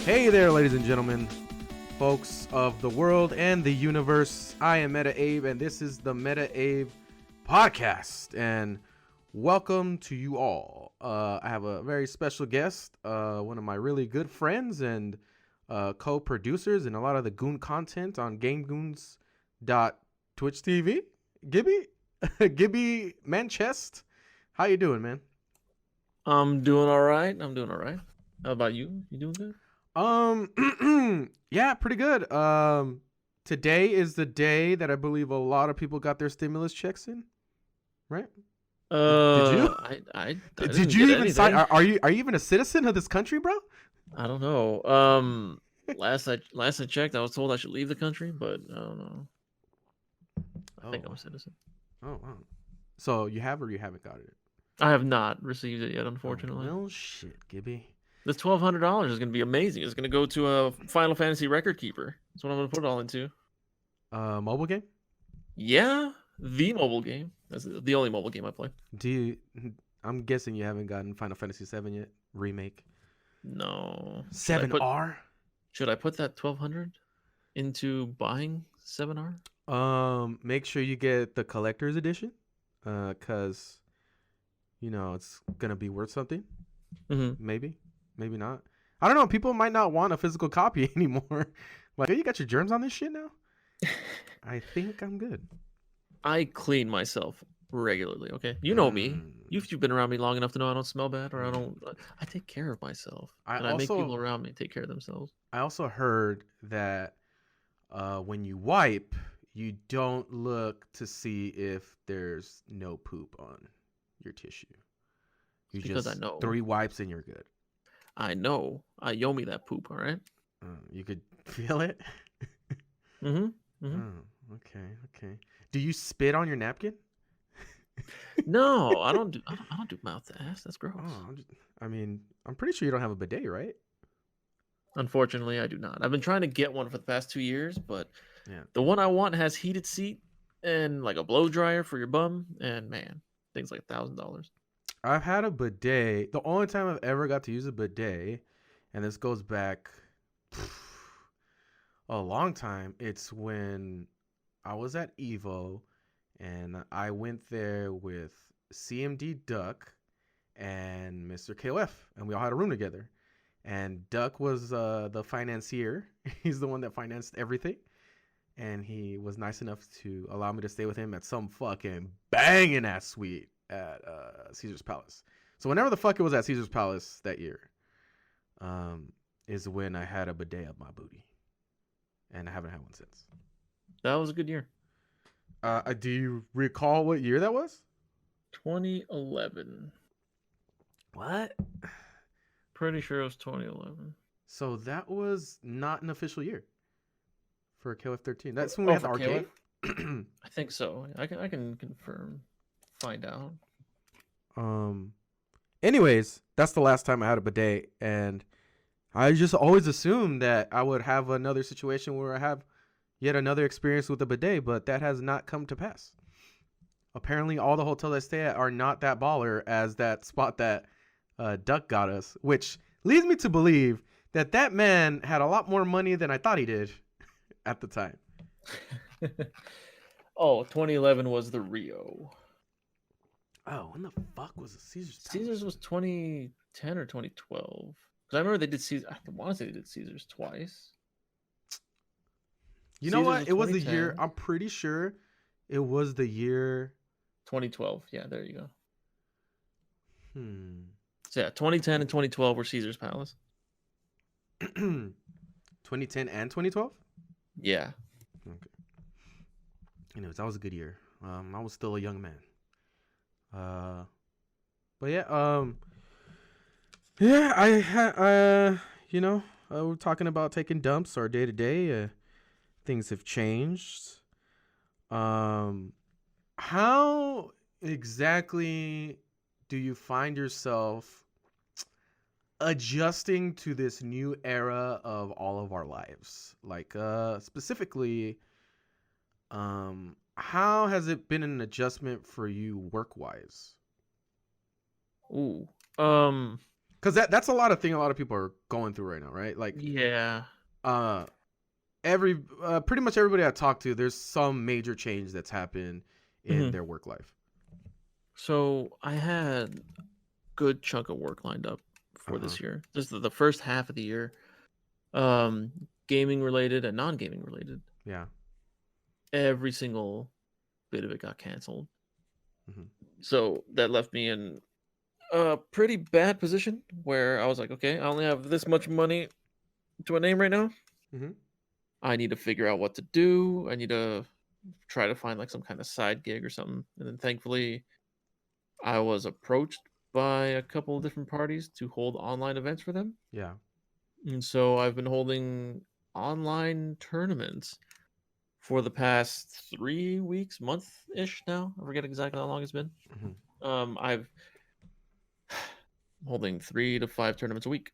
Hey there, ladies and gentlemen, folks of the world and the universe. I am MetaAbe, and this is the MetaAbe podcast. And welcome to you all. I have a very special guest, one of my really good friends and co-producers in a lot of the Goon content on GameGoons.twitch.tv. Gibby Manchest. How you doing, man? I'm doing all right. How about you? You doing good? Yeah, pretty good. Today is the day that I believe a lot of people got their stimulus checks in, right? Did you? I Did didn't you get even sign? anything. Are you even a citizen of this country, bro? I don't know. Last I checked, I was told I should leave the country, but I don't know. I think I'm a citizen. Oh, wow. So you have or you haven't got it? I have not received it yet, unfortunately. Oh, well, shit, Gibby. This $1,200 is going to be amazing. It's going to go to a Final Fantasy record keeper. That's what I'm going to put it all into. Mobile game? Yeah, the mobile game. That's the only mobile game I play. I'm guessing you haven't gotten Final Fantasy 7 yet, remake. No. 7R? Should I put that 1,200 into buying 7R? Make sure you get the collector's edition, cause it's gonna be worth something. Mm-hmm. Maybe not. I don't know. People might not want a physical copy anymore. Like, you got your germs on this shit now? I think I'm good. I clean myself regularly. Okay, you know me. You've been around me long enough to know I don't smell bad, or I take care of myself, I make people around me take care of themselves. I also heard that when you wipe, you don't look to see if there's no poop on your tissue. You because just I know 3 wipes and you're good. I know. I yo me that poop. All right. You could feel it. Mm-hmm. Oh, okay. Do you spit on your napkin? No, I don't do mouth to ass. That's gross. Oh, I'm pretty sure you don't have a bidet, right? Unfortunately, I do not. I've been trying to get one for the past 2 years, but yeah, the one I want has heated seat and like a blow dryer for your bum, and man, things like $1,000. I've had a bidet. The only time I've ever got to use a bidet, and this goes back a long time, it's when I was at Evo, and I went there with CMD Duck and Mr. KOF, and we all had a room together. And Duck was the financier. He's the one that financed everything. And he was nice enough to allow me to stay with him at some fucking banging ass suite at Caesar's Palace. So whenever the fuck it was at Caesar's Palace that year, is when I had a bidet up my booty. And I haven't had one since. That was a good year. Do you recall what year that was? 2011. What? Pretty sure it was 2011. So that was not an official year for KOF 13. That's when we had the arcade. I think so. I can confirm, find out. Anyways, that's the last time I had a bidet, and I just always assumed that I would have another situation where I have yet another experience with a bidet, but that has not come to pass. Apparently, all the hotels I stay at are not that baller as that spot that Duck got us, which leads me to believe that man had a lot more money than I thought he did at the time. 2011 was the Rio. Oh, when the fuck was the Caesar's Palace? Caesar's was 2010 or 2012. Because I remember they did Caesars. I want to say they did Caesars twice. You know what? It was the year. I'm pretty sure it was the year 2012. Yeah, there you go. So yeah, 2010 and 2012 were Caesar's Palace. 2010 and 2012? Yeah. Okay. Anyways, that was a good year. I was still a young man. But yeah, we're talking about taking dumps our day to day. Things have changed. How exactly do you find yourself adjusting to this new era of all of our lives? Like, specifically, how has it been an adjustment for you work-wise? Ooh. Because that's a lot of thing a lot of people are going through right now, right? Like, Yeah. Pretty much everybody I talk to, there's some major change that's happened in their work life. So I had good chunk of work lined up for this year. This is the first half of the year. Gaming related and non-gaming related. Yeah. Every single bit of it got canceled. So that left me in a pretty bad position where I was like, okay, I only have this much money to a name right now. I need to figure out what to do. I need to try to find like some kind of side gig or something. And then thankfully I was approached by a couple of different parties to hold online events for them. Yeah. And so I've been holding online tournaments for the past 3 weeks, month-ish now. I forget exactly how long it's been. I've holding 3 to 5 tournaments a week.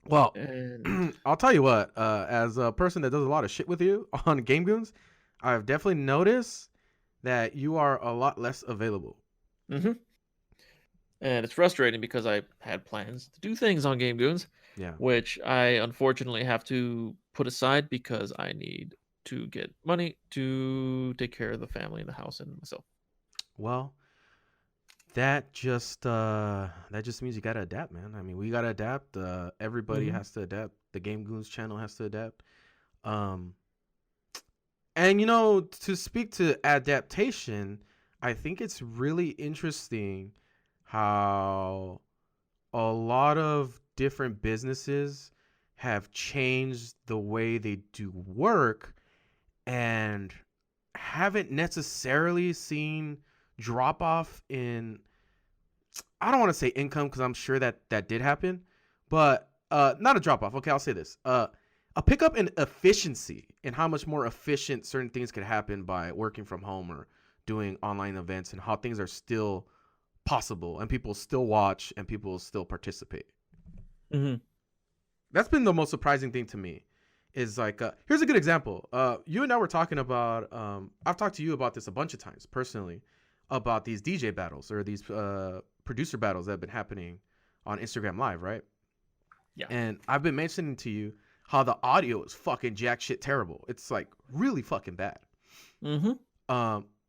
Well, and I'll tell you what, as a person that does a lot of shit with you on Game Goons, I've definitely noticed that you are a lot less available. And it's frustrating because I had plans to do things on Game Goons, which I unfortunately have to put aside because I need to get money to take care of the family and the house and myself. Well, that just means you gotta adapt, man. I mean, we gotta adapt. Everybody has to adapt. The Game Goons channel has to adapt. And to speak to adaptation, I think it's really interesting how a lot of different businesses have changed the way they do work and haven't necessarily seen drop off in, I don't want to say income because I'm sure that did happen, but not a drop off. Okay, I'll say this. A pickup in efficiency and how much more efficient certain things could happen by working from home or doing online events, and how things are still possible and people still watch and people still participate. That's been the most surprising thing to me. Is like, here's a good example. You and I were talking about, I've talked to you about this a bunch of times personally, about these DJ battles or these producer battles that have been happening on Instagram Live, right? Yeah. And I've been mentioning to you how the audio is fucking jack shit terrible. It's like really fucking bad.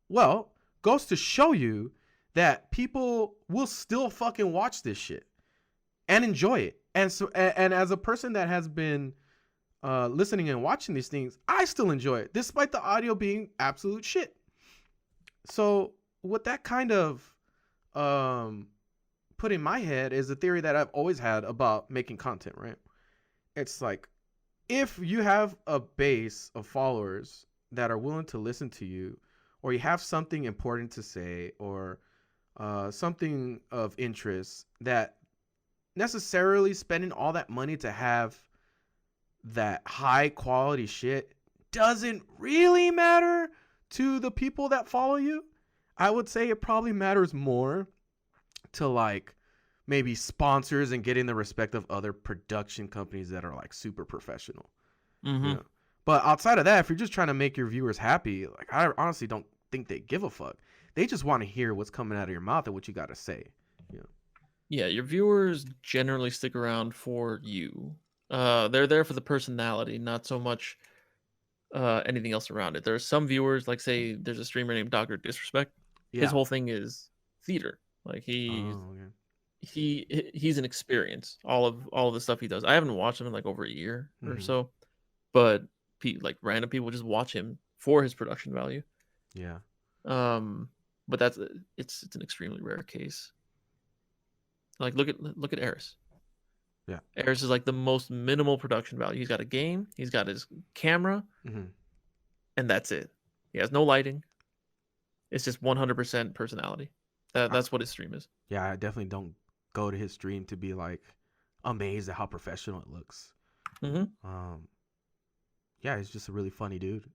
Well, goes to show you that people will still fucking watch this shit and enjoy it. And so, and as a person that has been listening and watching these things, I still enjoy it despite the audio being absolute shit. So what that kind of put in my head is a theory that I've always had about making content, right? It's like, if you have a base of followers that are willing to listen to you, or you have something important to say, or something of interest, that necessarily spending all that money to have that high quality shit doesn't really matter to the people that follow you. I would say it probably matters more to like maybe sponsors and getting the respect of other production companies that are like super professional. But outside of that, if you're just trying to make your viewers happy, like, I honestly don't think they give a fuck. They just want to hear what's coming out of your mouth and what you got to say. Yeah, your viewers generally stick around for you. They're there for the personality, not so much anything else around it. There are some viewers, like say there's a streamer named Dr. Disrespect. His whole thing is theater. Like he's an experience. All of the stuff he does. I haven't watched him in like over a year or so, but like random people just watch him for his production value. Yeah. But it's an extremely rare case. Like look at Eris. Yeah. Eris is like the most minimal production value. He's got a game, he's got his camera, and that's it. He has no lighting. It's just 100% personality. That's what his stream is. Yeah, I definitely don't go to his stream to be like amazed at how professional it looks. Yeah, he's just a really funny dude.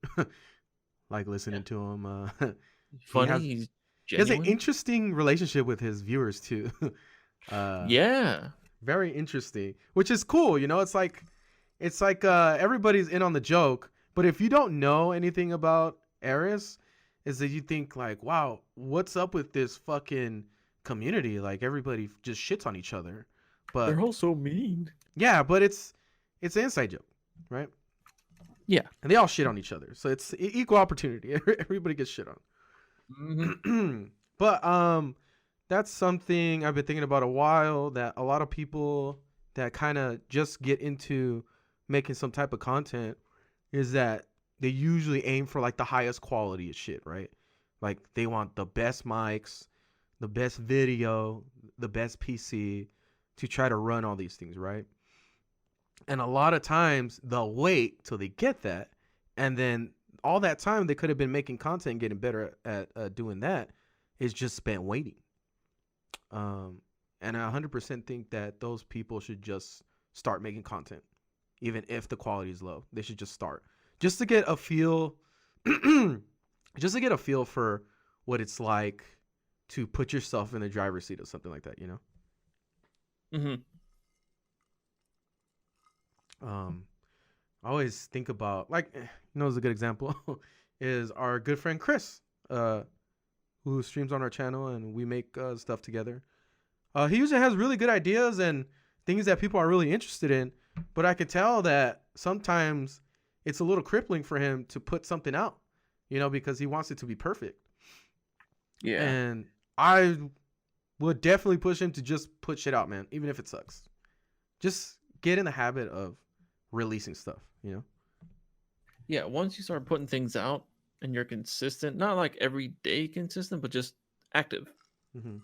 Like listening to him. Funny. He has an interesting relationship with his viewers too. Yeah. Very interesting, which is cool. It's like everybody's in on the joke, but if you don't know anything about Eris, is that you think like, wow, what's up with this fucking community? Like everybody just shits on each other. But They're all so mean. yeah, but it's an inside joke, right? Yeah. And they all shit on each other, so it's equal opportunity. Everybody gets shit on. Mm-hmm. But that's something I've been thinking about a while, that a lot of people that kind of just get into making some type of content is that they usually aim for like the highest quality of shit, right? Like they want the best mics, the best video, the best PC to try to run all these things, right? And a lot of times they'll wait till they get that, and then all that time they could have been making content and getting better at doing that is just spent waiting. And I 100% think that those people should just start making content, even if the quality is low. They should just start, just to get a feel, just to get a feel for what it's like to put yourself in the driver's seat of something like that, you know? Mm-hmm. I always think about, like, is a good example is our good friend Chris, who streams on our channel, and we make stuff together. He usually has really good ideas and things that people are really interested in, but I could tell that sometimes it's a little crippling for him to put something out, because he wants it to be perfect. Yeah. And I would definitely push him to just put shit out, man, even if it sucks. Just get in the habit of releasing stuff, Yeah, once you start putting things out and you're consistent, not like every day consistent, but just active, Mm-hmm.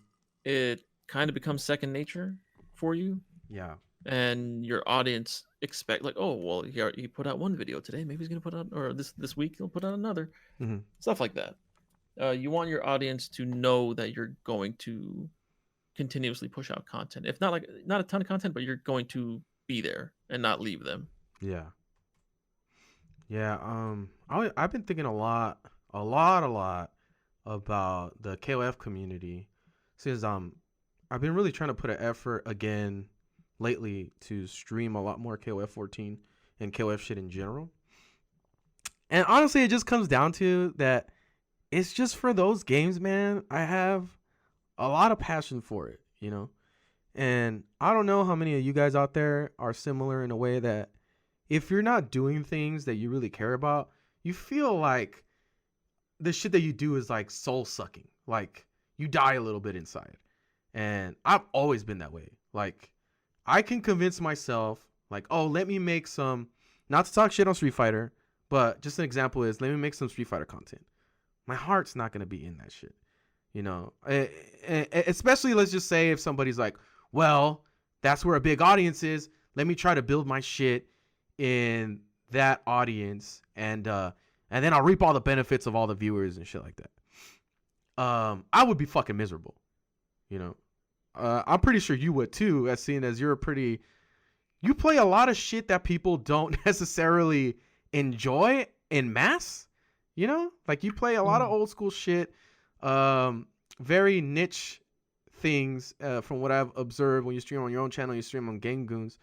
it kind of becomes second nature for you. Yeah. And your audience expect, like, oh, well, he put out one video today, maybe he's gonna put out, or this week he'll put out another. Mm-hmm. Stuff like that. You want your audience to know that you're going to continuously push out content, if not a ton of content, but you're going to be there and not leave them. Yeah. I've been thinking a lot about the KOF community, since I've been really trying to put an effort again lately to stream a lot more KOF 14 and KOF shit in general. And honestly, it just comes down to that it's just for those games, man. I have a lot of passion for it, And I don't know how many of you guys out there are similar in a way that if you're not doing things that you really care about, you feel like the shit that you do is like soul sucking. Like you die a little bit inside. And I've always been that way. Like I can convince myself, like, oh, let me make some, not to talk shit on Street Fighter, but just an example is, let me make some Street Fighter content. My heart's not going to be in that shit. Especially, let's just say if somebody's like, well, that's where a big audience is. Let me try to build my shit in that audience, and then I'll reap all the benefits of all the viewers and shit like that. I would be fucking miserable, I'm pretty sure you would too, as seeing as you play a lot of shit that people don't necessarily enjoy in mass, like you play a lot of old school shit, very niche things, from what I've observed. When you stream on your own channel, you stream on Game Goons,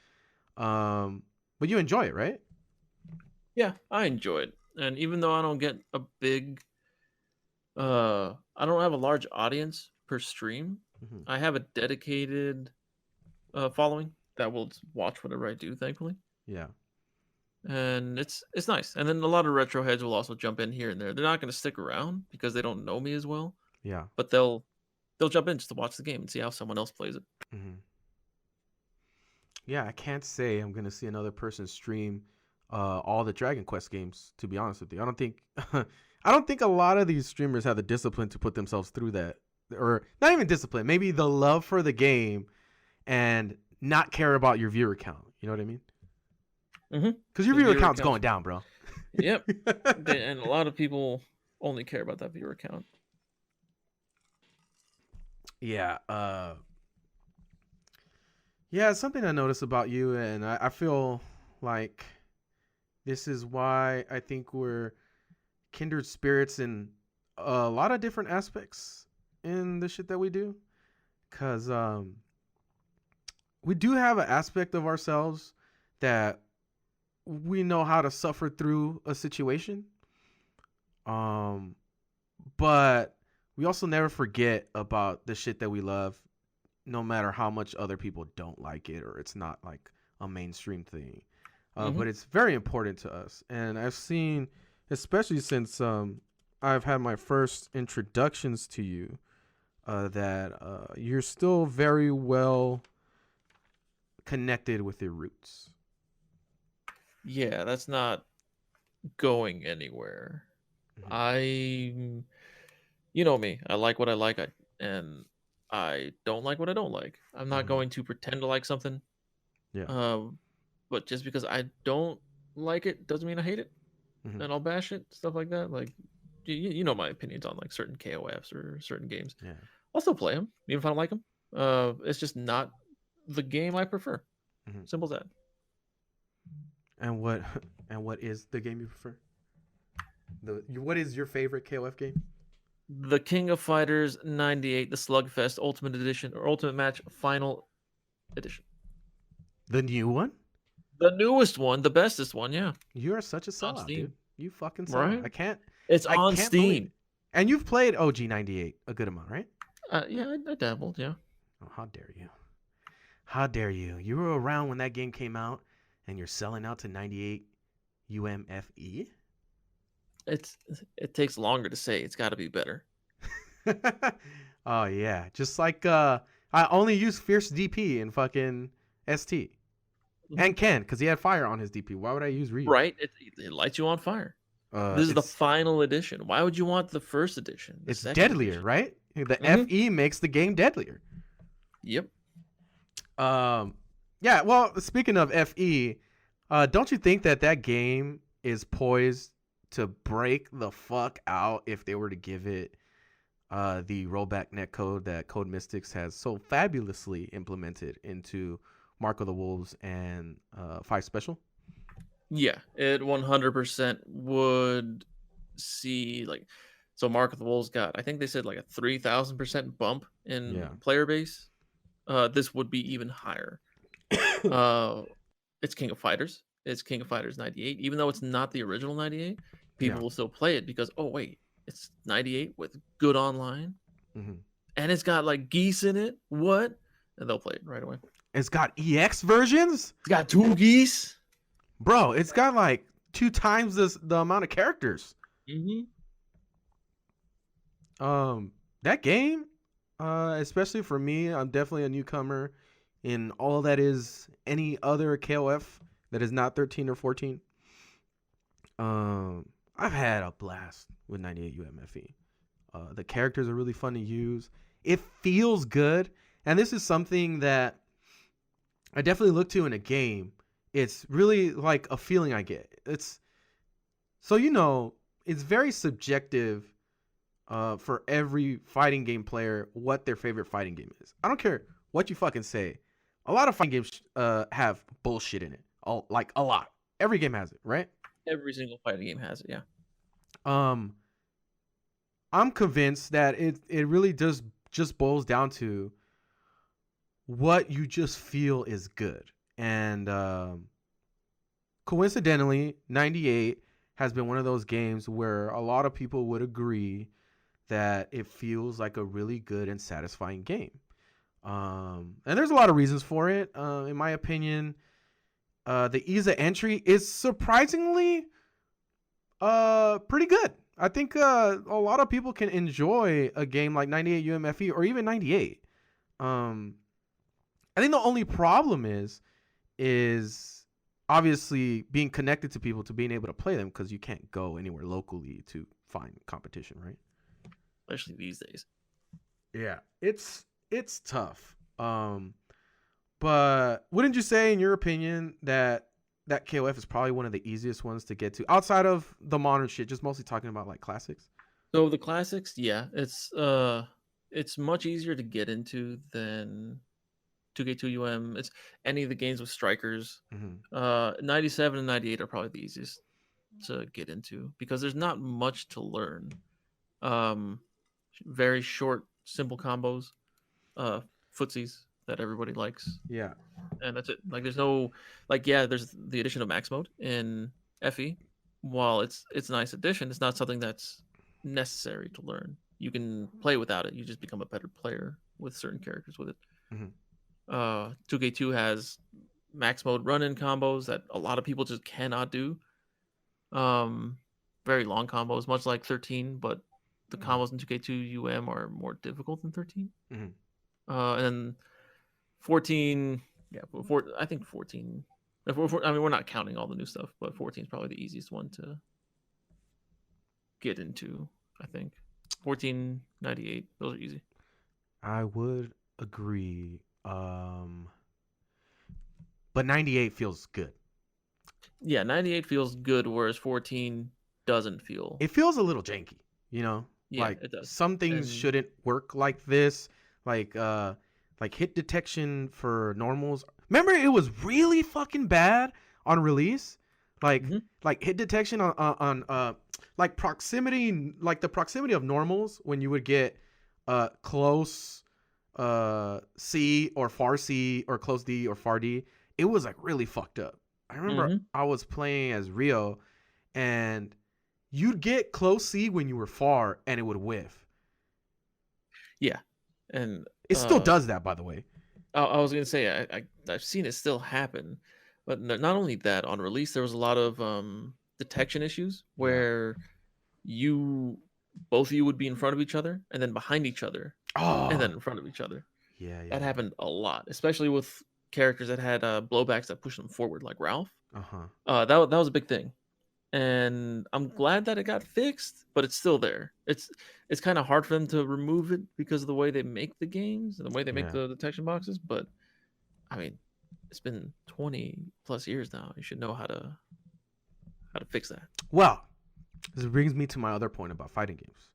but you enjoy it, right? Yeah, I enjoy it. And even though I don't get a big, I don't have a large audience per stream, Mm-hmm. I have a dedicated following that will watch whatever I do, thankfully. Yeah. And it's nice. And then a lot of retro heads will also jump in here and there. They're not going to stick around because they don't know me as well. Yeah. But they'll jump in just to watch the game and see how someone else plays it. Mm-hmm. Yeah, I can't say I'm gonna see another person stream all the Dragon Quest games. To be honest with you, I don't think I don't think a lot of these streamers have the discipline to put themselves through that, or not even discipline. Maybe the love for the game and not care about your viewer count. You know what I mean? Mm-hmm. Because your viewer count's going down, bro. Yep. And a lot of people only care about that viewer count. Yeah. Yeah, it's something I noticed about you, and I feel like this is why I think we're kindred spirits in a lot of different aspects in the shit that we do. Because we do have an aspect of ourselves that we know how to suffer through a situation. But we also never forget about the shit that we love, no matter how much other people don't like it or it's not like a mainstream thing. Hmm. But it's very important to us. And I've seen, especially since I've had my first introductions to you, that you're still very well connected with your roots. Yeah, that's not going anywhere. Hmm. I, you know me. I like what I like, and I don't like what I don't like. I'm not Hmm. going to pretend to like something. Yeah. Um, but just because I don't like it doesn't mean I hate it, Hmm. and I'll bash it, stuff like that. Like, you know my opinions on like certain KOFs or certain games. Yeah. I'll still play them, even if I don't like them. It's just not the game I prefer. Hmm. Simple as that. And what and what is the game you prefer? What is your favorite KOF game? The King of Fighters 98, the Slugfest Ultimate Edition or Ultimate Match Final Edition. The new one? The newest one, the bestest one, yeah. You are such a On sellout, dude. Steam. You fucking sell out. Right? I can't It's I on can't believe Steam. it. And you've played OG 98 a good amount, right? Yeah, I dabbled, yeah. Oh, how dare you? How dare you? You were around when that game came out and you're selling out to 98 UMFE? It's it takes longer to say. It's got to be better. Oh yeah, just like I only use Fierce DP in fucking ST. Mhm. And Ken cuz he had fire on his DP. Why would I use Ryu? Right? It lights you on fire. This is the It's final edition. Why would you want the first edition, the it's second deadlier, edition? right? The Hmm. FE makes the game deadlier. Yep. Um, yeah. Well, speaking of FE, don't you think that that game is poised to break the fuck out if they were to give it the rollback netcode that Code Mystics has so fabulously implemented into Mark of the Wolves and Five Special? Yeah, it 100% would see like so Mark of the Wolves got I think they said like a 3,000% bump in Yeah. player base. This would be even higher. Uh it's King of Fighters. It's King of Fighters 98. Even though it's not the original 98, Yeah. people will still play it because oh wait, it's 98 with good online Hmm. and it's got like geese in it. What? And they'll play it right away. It's got EX versions, It's got two geese. bro. It's got like two times the amount of characters. Mm-hmm. That game, especially for me, I'm definitely a newcomer in all that is any other KOF that is not 13 or 14. I've had a blast with 98 UMFE. The characters are really fun to use. It feels good, and this is something that I definitely look to in a game. It's really like a feeling I get. It's so it's very subjective for every fighting game player what their favorite fighting game is. I don't care what you fucking say. A lot of fighting games have bullshit in it. Like a lot. Every game has it, right? Every single fighting game has it, yeah. Um, I'm convinced that it really does just boils down to what you just feel is good. And coincidentally, 98 has been one of those games where a lot of people would agree that it feels like a really good and satisfying game. And there's a lot of reasons for it. In my opinion, the ease of entry is surprisingly pretty good. I think a lot of people can enjoy a game like 98 UMFE or even 98. Um, I think the only problem is obviously being connected to people to being able to play them because you can't go anywhere locally to find competition, right? Especially these days. Yeah, it's tough. But wouldn't you say, in your opinion, that KOF is probably one of the easiest ones to get to outside of the modern shit? Just mostly talking about like classics. So the classics, yeah, it's much easier to get into than 2K2 UM. It's any of the games with strikers. Mm-hmm. 97 and 98 are probably the easiest to get into because there's not much to learn. Um, very short, simple combos, footsies that everybody likes, Yeah. and that's it. Like there's no like yeah, there's the addition of max mode in FE. While it's a nice addition, it's not something that's necessary to learn. You can play without it. You just become a better player with certain characters with it. Mhm. 2K2 has max mode run-in combos that a lot of people just cannot do. Very long combos, much like 13, but the combos in 2K2 UM are more difficult than 13. Mhm. And then 14, yeah, I think 14. I mean, we're not counting all the new stuff, but 14 is probably the easiest one to get into. I think 1498. Those are easy. I would agree. But 98 feels good. Yeah, 98 feels good, whereas 14 doesn't feel. It feels a little janky, you know? Yeah, Like it does. some things And shouldn't work like this. Like hit detection for normals. Remember it was really fucking bad on release? Like Mhm. like hit detection on like proximity, like the proximity of normals when you would get close C or far C or close D or far D, it was like really fucked up. I remember Mhm. I was playing as Rio and you'd get close C when you were far and it would whiff. Yeah, and It still does that, by the way. I was gonna say I've seen it still happen, but not only that, on release there was a lot of detection issues Yeah. where you both of you would be in front of each other and then behind each other and Oh, then in front of each other. yeah, That yeah. happened a lot, especially with characters that had blowbacks that push them forward, like Ralph. Uh huh. That was a big thing, and I'm glad that it got fixed, but it's still there. It's kind of hard for them to remove it because of the way they make the games and the way they make Yeah. the detection boxes. But I mean, it's been 20 plus years now. You should know how to fix that. Well, this brings me to my other point about fighting games,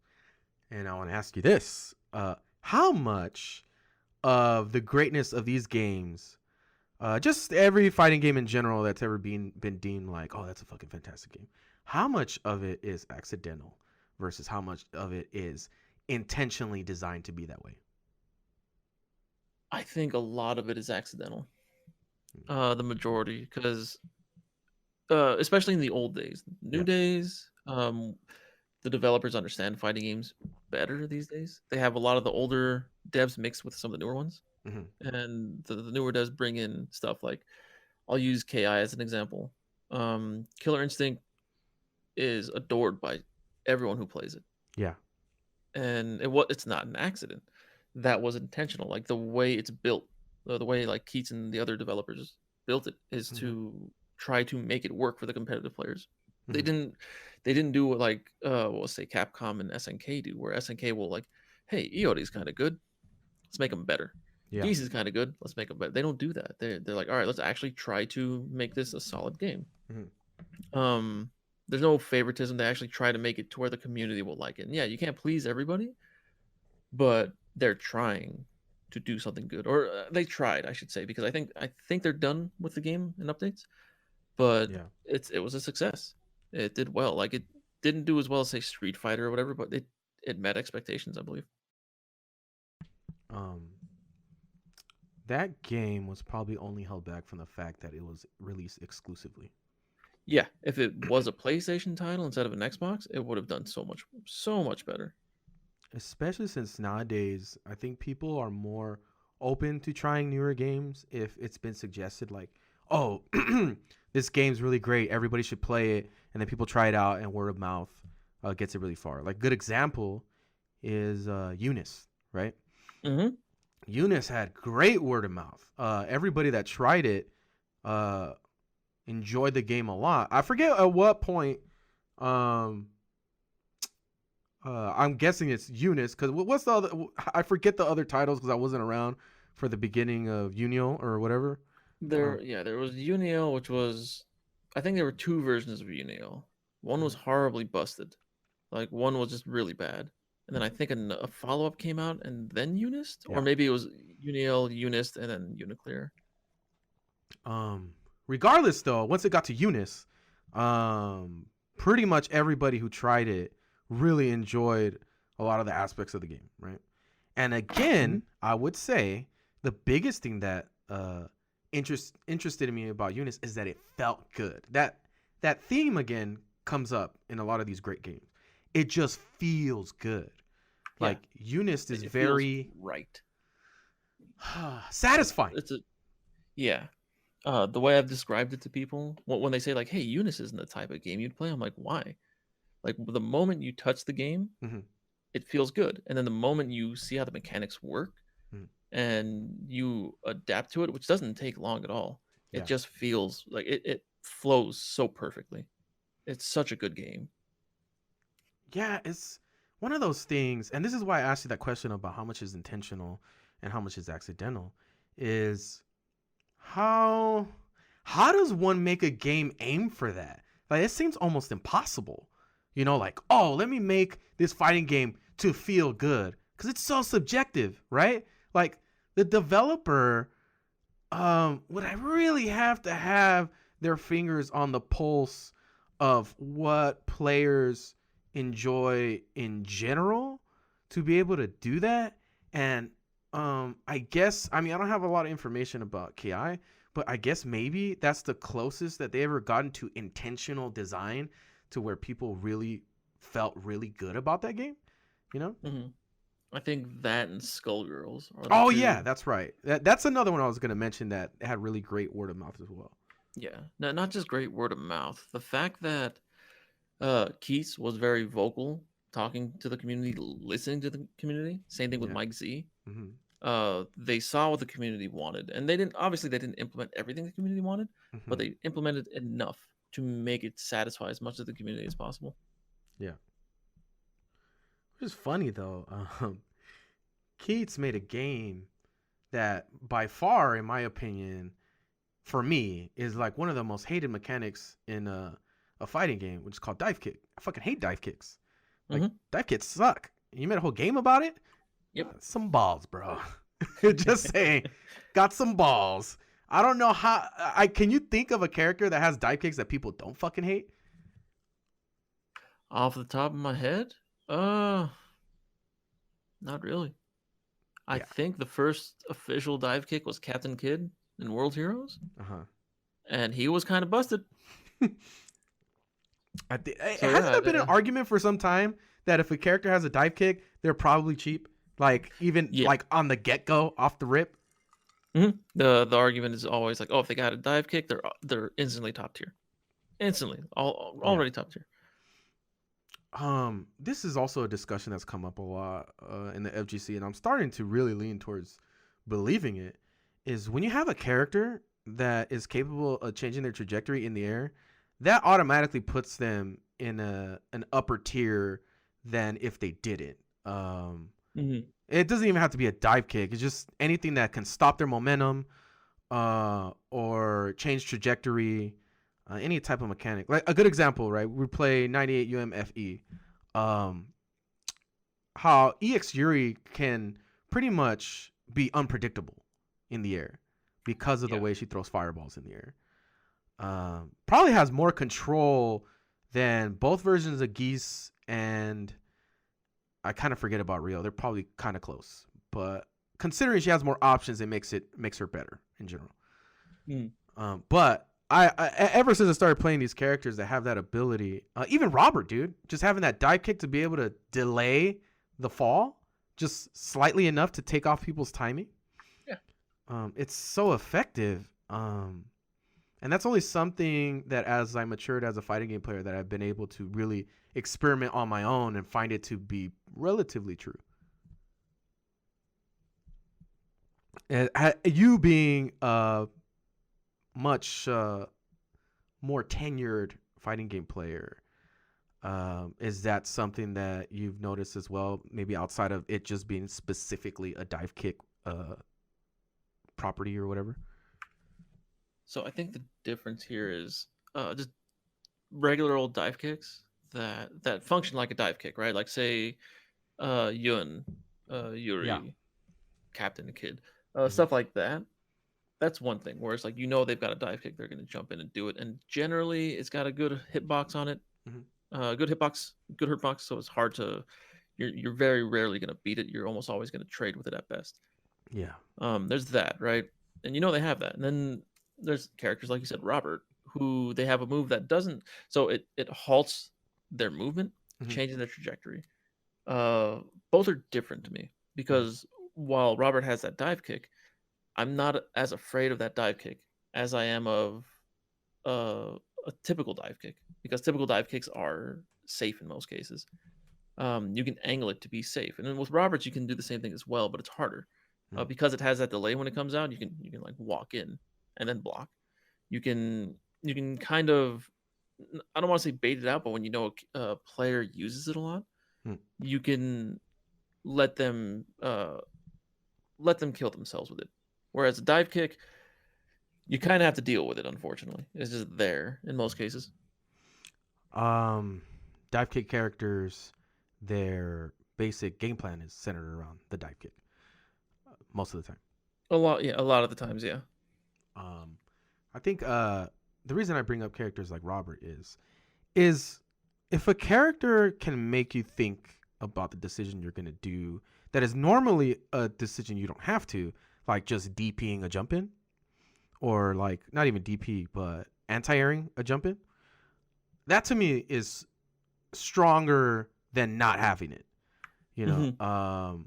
and I want to ask you this: how much of the greatness of these games, just every fighting game in general that's ever been deemed like, oh, that's a fucking fantastic game, how much of it is accidental versus how much of it is intentionally designed to be that way? I think a lot of it is accidental. The majority, because especially in the old days, new Yeah. days, the developers understand fighting games better these days. They have a lot of the older devs mixed with some of the newer ones, Mm-hmm. and the newer devs bring in stuff like, I'll use KI as an example. Killer Instinct is adored by everyone who plays it, Yeah. and it's not an accident. That was intentional. Like the way it's built, the way like Keats and the other developers built it is Mm-hmm. to try to make it work for the competitive players. They Mm-hmm. didn't they didn't do what like we'll say Capcom and SNK do, where SNK will like, hey, EOD's kind of good, let's make them better. Yeah. Geese is kind of good, let's make them better. They don't do that. They're like, all right, let's actually try to make this a solid game. Mm-hmm. Um, there's no favoritism. They actually try to make it to where the community will like it. And yeah, you can't please everybody, but they're trying to do something good, or they tried, I should say, because I think they're done with the game and updates. But Yeah. it was a success. It did well. Like it didn't do as well as say Street Fighter or whatever, but it met expectations, I believe. Um, that game was probably only held back from the fact that it was released exclusively. Yeah, if it was a PlayStation title instead of an Xbox, it would have done so much better. Especially since nowadays, I think people are more open to trying newer games if it's been suggested, like, oh, this game's really great. Everybody should play it. And then people try it out, and word of mouth gets it really far. Like, good example is Eunice, right? Hmm. Eunice had great word of mouth. Everybody that tried it uh, enjoyed the game a lot. I forget at what point. Um, I'm guessing it's Eunice because what's the other? I forget the other titles because I wasn't around for the beginning of Unio or whatever. Uh, There was Unio, which was, I think there were two versions of Unio. One was mhm. horribly busted, like one was just really bad, and then I think a follow up came out and then Unist, or Yeah. maybe it was Unio, Unist, and then Uniclear. Um, Regardless, though, once it got to Eunice, um, pretty much everybody who tried it really enjoyed a lot of the aspects of the game, right? And Hmm. again, I would say the biggest thing that interested me about Eunice is that it felt good. That theme again comes up in a lot of these great games. It just feels good. Yeah, Like Eunice is it feels very right. Satisfying. It's a yeah. The way I've described it to people, when they say like, "Hey, Eunice isn't the type of game you'd play," I'm like, "Why?" Like the moment you touch the game, Hmm. it feels good, and then the moment you see how the mechanics work Hmm. and you adapt to it, which doesn't take long at all, it Yeah. just feels like it flows so perfectly. It's such a good game. Yeah, it's one of those things, and this is why I asked you that question about how much is intentional and how much is accidental. Is how how does one make a game aim for that? Like it seems almost impossible. Like, oh, let me make this fighting game to feel good because it's so subjective, right? Like the developer would I really have to have their fingers on the pulse of what players enjoy in general to be able to do that? And I guess I don't have a lot of information about KI, but I guess maybe that's the closest that they ever gotten to intentional design to where people really felt really good about that game, you know? Hmm. I think that and Skullgirls are the Oh yeah, two. that's right. That's another one I was gonna mention that had really great word of mouth as well. Yeah, no, not just great word of mouth. The fact that Keats was very vocal, talking to the community, listening to the community. Same thing with Yeah. Mike Z. Hmm. They saw what the community wanted, and they didn't implement everything the community wanted, but Hmm. they implemented enough to make it satisfy as much of the community as possible. Yeah. Which is funny though. Keats made a game that, by far, in my opinion, for me, is like one of the most hated mechanics in a fighting game, which is called dive kick. I fucking hate dive kicks. Like Hmm. dive kicks suck. You made a whole game about it. Yep. Some balls, bro. Just saying, got some balls. I don't know how. I can you think of a character that has dive kicks that people don't fucking hate? Off the top of my head, uh, not really. I Yeah. think the first official dive kick was Captain Kidd in World Heroes, Uh huh. and he was kind of busted. So Hasn't yeah, there been an argument for some time that if a character has a dive kick, they're probably cheap? Like even yeah. like on the get go, off the rip. The argument is always like, oh, if they got a dive kick, they're instantly top tier, instantly, Yeah. already top tier. This is also a discussion that's come up a lot in the FGC, and I'm starting to really lean towards believing it. Is when you have a character that is capable of changing their trajectory in the air, that automatically puts them in an upper tier than if they didn't. Um, Hmm. It doesn't even have to be a dive kick. It's just anything that can stop their momentum, or change trajectory, any type of mechanic. Like a good example, right? We play 98 UMFE. Um, how EX Yuri can pretty much be unpredictable in the air because of the Yeah. way she throws fireballs in the air. Probably has more control than both versions of Geese, and I kind of forget about Rio. They're probably kind of close, but considering she has more options, it makes her better in general. Mm. But I ever since I started playing these characters that have that ability, even Robert, dude, just having that dive kick to be able to delay the fall just slightly enough to take off people's timing. Yeah. It's so effective. And that's only something that, as I matured as a fighting game player, that I've been able to really experiment on my own and find it to be relatively true. And you being much more tenured fighting game player, is that something that you've noticed as well? Maybe outside of it just being specifically a dive kick property or whatever. So I think the difference here is just regular old dive kicks that function like a dive kick, right? Like say Yun, Yeah. Yuri, Captain Kid, Hmm. stuff like that. That's one thing. Where it's like they've got a dive kick, they're gonna jump in and do it, and generally it's got a good hitbox on it, Hmm. good hitbox. So it's hard to you're very rarely gonna beat it. You're almost always gonna trade with it at best. Yeah. There's that, right? And they have that. And then there's characters like you said, Robert, who they have a move that doesn't. So it halts their movement, Hmm. changing their trajectory. Uh, Both are different to me Hmm. because while Robert has that dive kick, I'm not as afraid of that dive kick as I am of a typical dive kick, because typical dive kicks are safe in most cases. You can angle it to be safe, and then with Roberts you can do the same thing as well, but it's harder Hmm. because it has that delay when it comes out. You can like walk in and then block. You can kind of, I don't want to say bait it out, but when you know a player uses it a lot, Hmm. you can let them uh, let them kill themselves with it. Whereas a dive kick, you kind of have to deal with it. Unfortunately, it's just there in most cases. Um, dive kick characters, their basic game plan is centered around the dive kick most of the time. A lot, yeah, a lot of the times, yeah. Um, I think the reason I bring up characters like Robert is if a character can make you think about the decision you're gonna do that is normally a decision you don't have to, like just DPing a jump in, or like not even DP but anti-airing a jump in, that to me is stronger than not having it. You know, Hmm.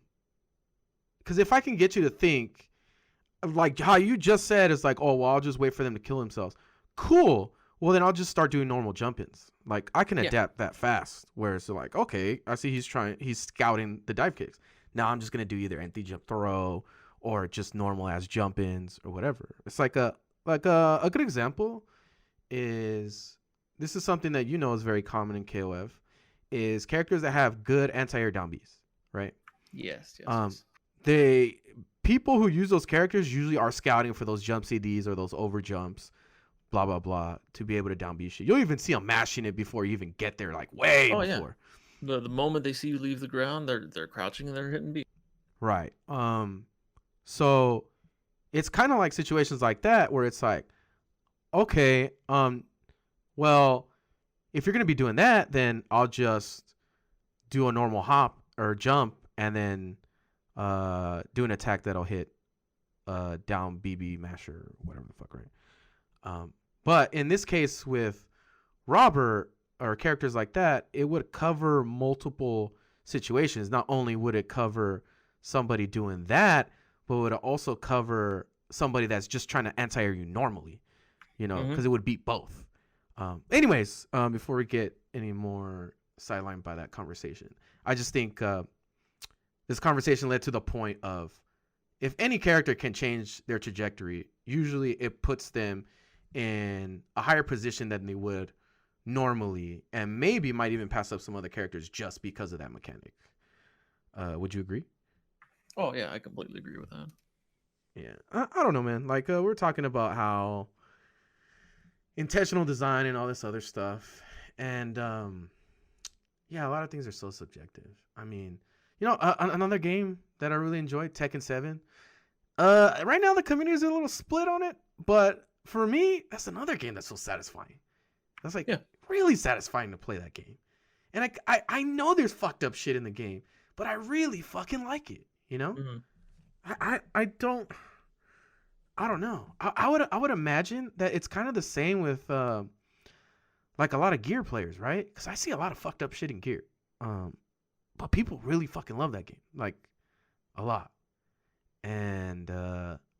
because if I can get you to think like how you just said, is like, oh well, I'll just wait for them to kill themselves. Cool. Well, then I'll just start doing normal jump-ins. Like I can Yeah, adapt that fast. Where it's like, okay, I see he's scouting the dive kicks. Now I'm just gonna do either anti-jump throw or just normal as jump-ins or whatever. It's like a good example is, this is something that you know is very common in KOF, is characters that have good anti-air down Bs, right? yes, yes, Um, yes. they people who use those characters usually are scouting for those jump CDs or those over jumps, blah blah blah, to be able to down B shit. You'll even see them mashing it before you even get there, like way Oh yeah. before. The moment they see you leave the ground, they're crouching and they're hitting B. Right. So it's kind of like situations like that where it's like, okay, well, if you're gonna be doing that, then I'll just do a normal hop or jump and then do an attack that'll hit down BB masher, whatever the fuck, right? But in this case with Robert or characters like that, it would cover multiple situations. Not only would it cover somebody doing that, but it would also cover somebody that's just trying to anti-air you normally, you know, Hmm. because it would beat both. Anyways, before we get any more sidelined by that conversation, I just think this conversation led to the point of, if any character can change their trajectory, usually it puts them in a higher position than they would normally, and maybe might even pass up some other characters just because of that mechanic. Would you agree? Oh yeah, I completely agree with that. Yeah, I don't know, man. Like we're talking about how intentional design and all this other stuff, and yeah, a lot of things are so subjective. I mean, you know, another game that I really enjoyed, Tekken 7. Right now the community is a little split on it, but for me, that's another game that's so satisfying. That's like Yeah. really satisfying to play that game. And I know there's fucked up shit in the game, but I really fucking like it. You know, Hmm. I don't know. I would imagine that it's kind of the same with like a lot of Gear players, right? Because I see a lot of fucked up shit in Gear. Um, but people really fucking love that game, like a lot. And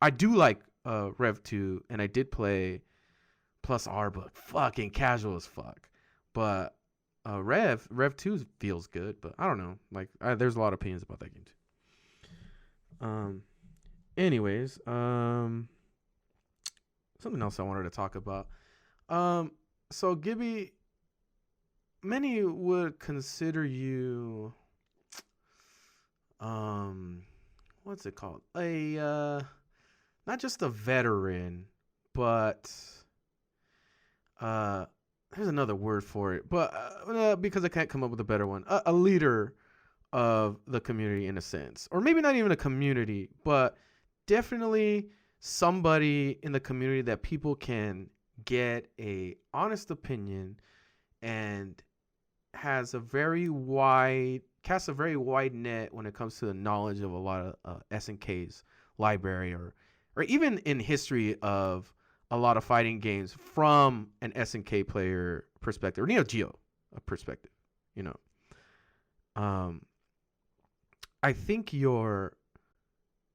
I do like Rev 2, and I did play Plus R, but fucking casual as fuck. But Rev 2 feels good, but I don't know. Like there's a lot of opinions about that game too. Anyways, something else I wanted to talk about. Um, so Gibby, many would consider you, um, what's it called? A not just a veteran, but uh there's another word for it, but because I can't come up with a better one, a leader of the community in a sense, or maybe not even a community, but definitely somebody in the community that people can get a honest opinion, and has a very wide casts a very wide net when it comes to the knowledge of a lot of SNK's library, or even in history of a lot of fighting games from an SNK player perspective, or Neo Geo perspective. You know, um, I think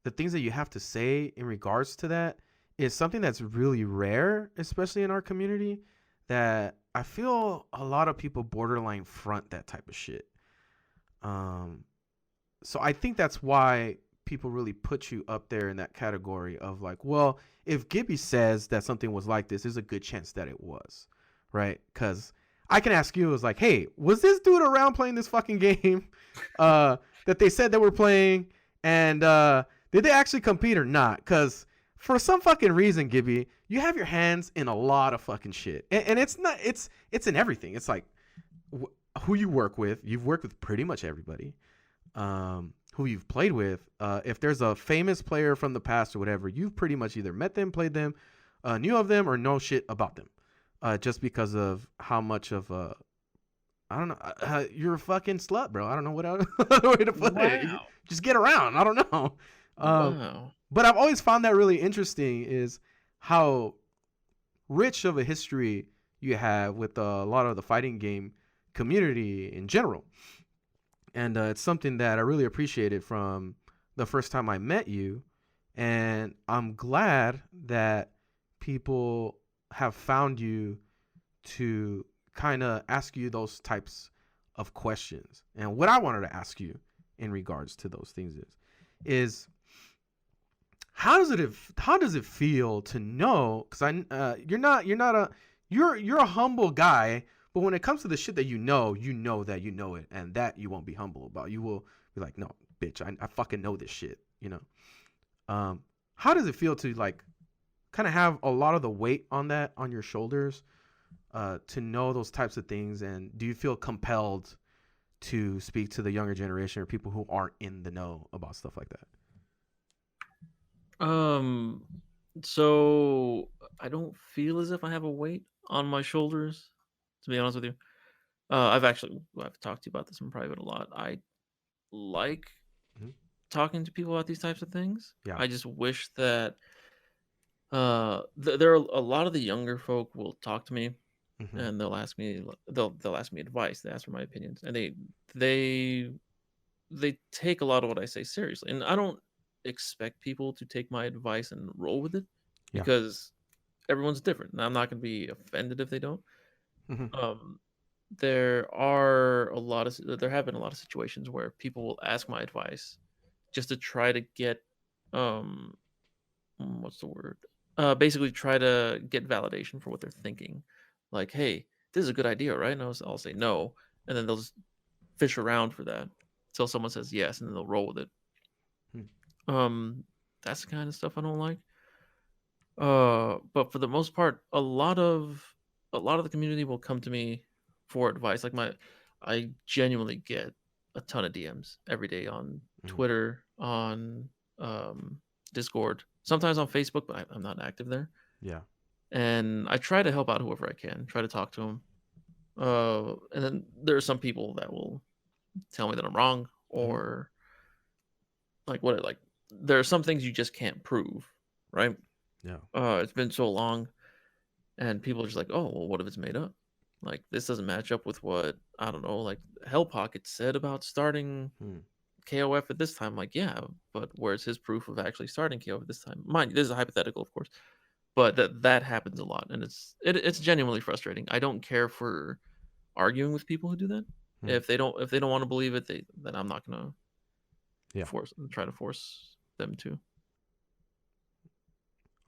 the things that you have to say in regards to that is something that's really rare, especially in our community, that I feel a lot of people borderline front that type of shit. Um, so I think that's why people really put you up there in that category of like, well, if Gibby says that something was like this, there's a good chance that it was, right? Because I can ask you, was like, hey, was this dude around playing this fucking game that they said they were playing, and did they actually compete or not? Because for some fucking reason, Gibby, you have your hands in a lot of fucking shit, and it's not, it's in everything. It's like who you work with. You've worked with pretty much everybody. Who you've played with. If there's a famous player from the past or whatever, you've pretty much either met them, played them, knew of them, or know shit about them. Just because of how much of a, I don't know, you're a fucking slut, bro. I don't know what other way to put it. You just get around. I don't know. Wow. But I've always found that really interesting is how rich of a history you have with a lot of the fighting game community in general. And it's something that I really appreciated from the first time I met you. And I'm glad that people have found you to kind of ask you those types of questions. And what I wanted to ask you in regards to those things is how does it feel to know, because you're a humble guy, but when it comes to the shit that you know that you know it, and that you won't be humble about. You will be like, no, bitch, I fucking know this shit, you know? How does it feel to like kind of have a lot of the weight on your shoulders, to know those types of things? And do you feel compelled to speak to the younger generation or people who aren't in the know about stuff like that? So I don't feel as if I have a weight on my shoulders, to be honest with you. I've talked to you about this in private a lot. I like Mhm. talking to people about these types of things. Yeah. I just wish that there are a lot of the younger folk will talk to me Mm-hmm. and they'll ask me advice. They ask for my opinions, and they take a lot of what I say seriously. And I don't expect people to take my advice and roll with it Yeah. because everyone's different. And I'm not going to be offended if they don't. Mm-hmm. Um, there have been a lot of situations where people will ask my advice just to try to get um what's the word? Basically try to get validation for what they're thinking. Like, hey, this is a good idea, right? And I'll say no, and then they'll just fish around for that until someone says yes, and then they'll roll with it. Hmm. That's the kind of stuff I don't like. But for the most part, a lot of the community will come to me for advice. I genuinely get a ton of DMs every day on Mm-hmm. Twitter, on Discord, sometimes on Facebook, but I'm not active there. Yeah. And I try to help out whoever I can, try to talk to them. And then there are some people that will tell me that I'm wrong, or like there are some things you just can't prove, right? Yeah. It's been so long, and people are just like, oh, well, what if it's made up? Like, this doesn't match up with what, I don't know, like Hell Pocket said about starting Hmm. KOF at this time. Like, yeah, but where's his proof of actually starting KOF at this time? Mind you, this is a hypothetical, of course, but that happens a lot, and it's genuinely frustrating. I don't care for arguing with people who do that. Hmm. If they don't want to believe it, then I'm not gonna Yeah. try to force them to.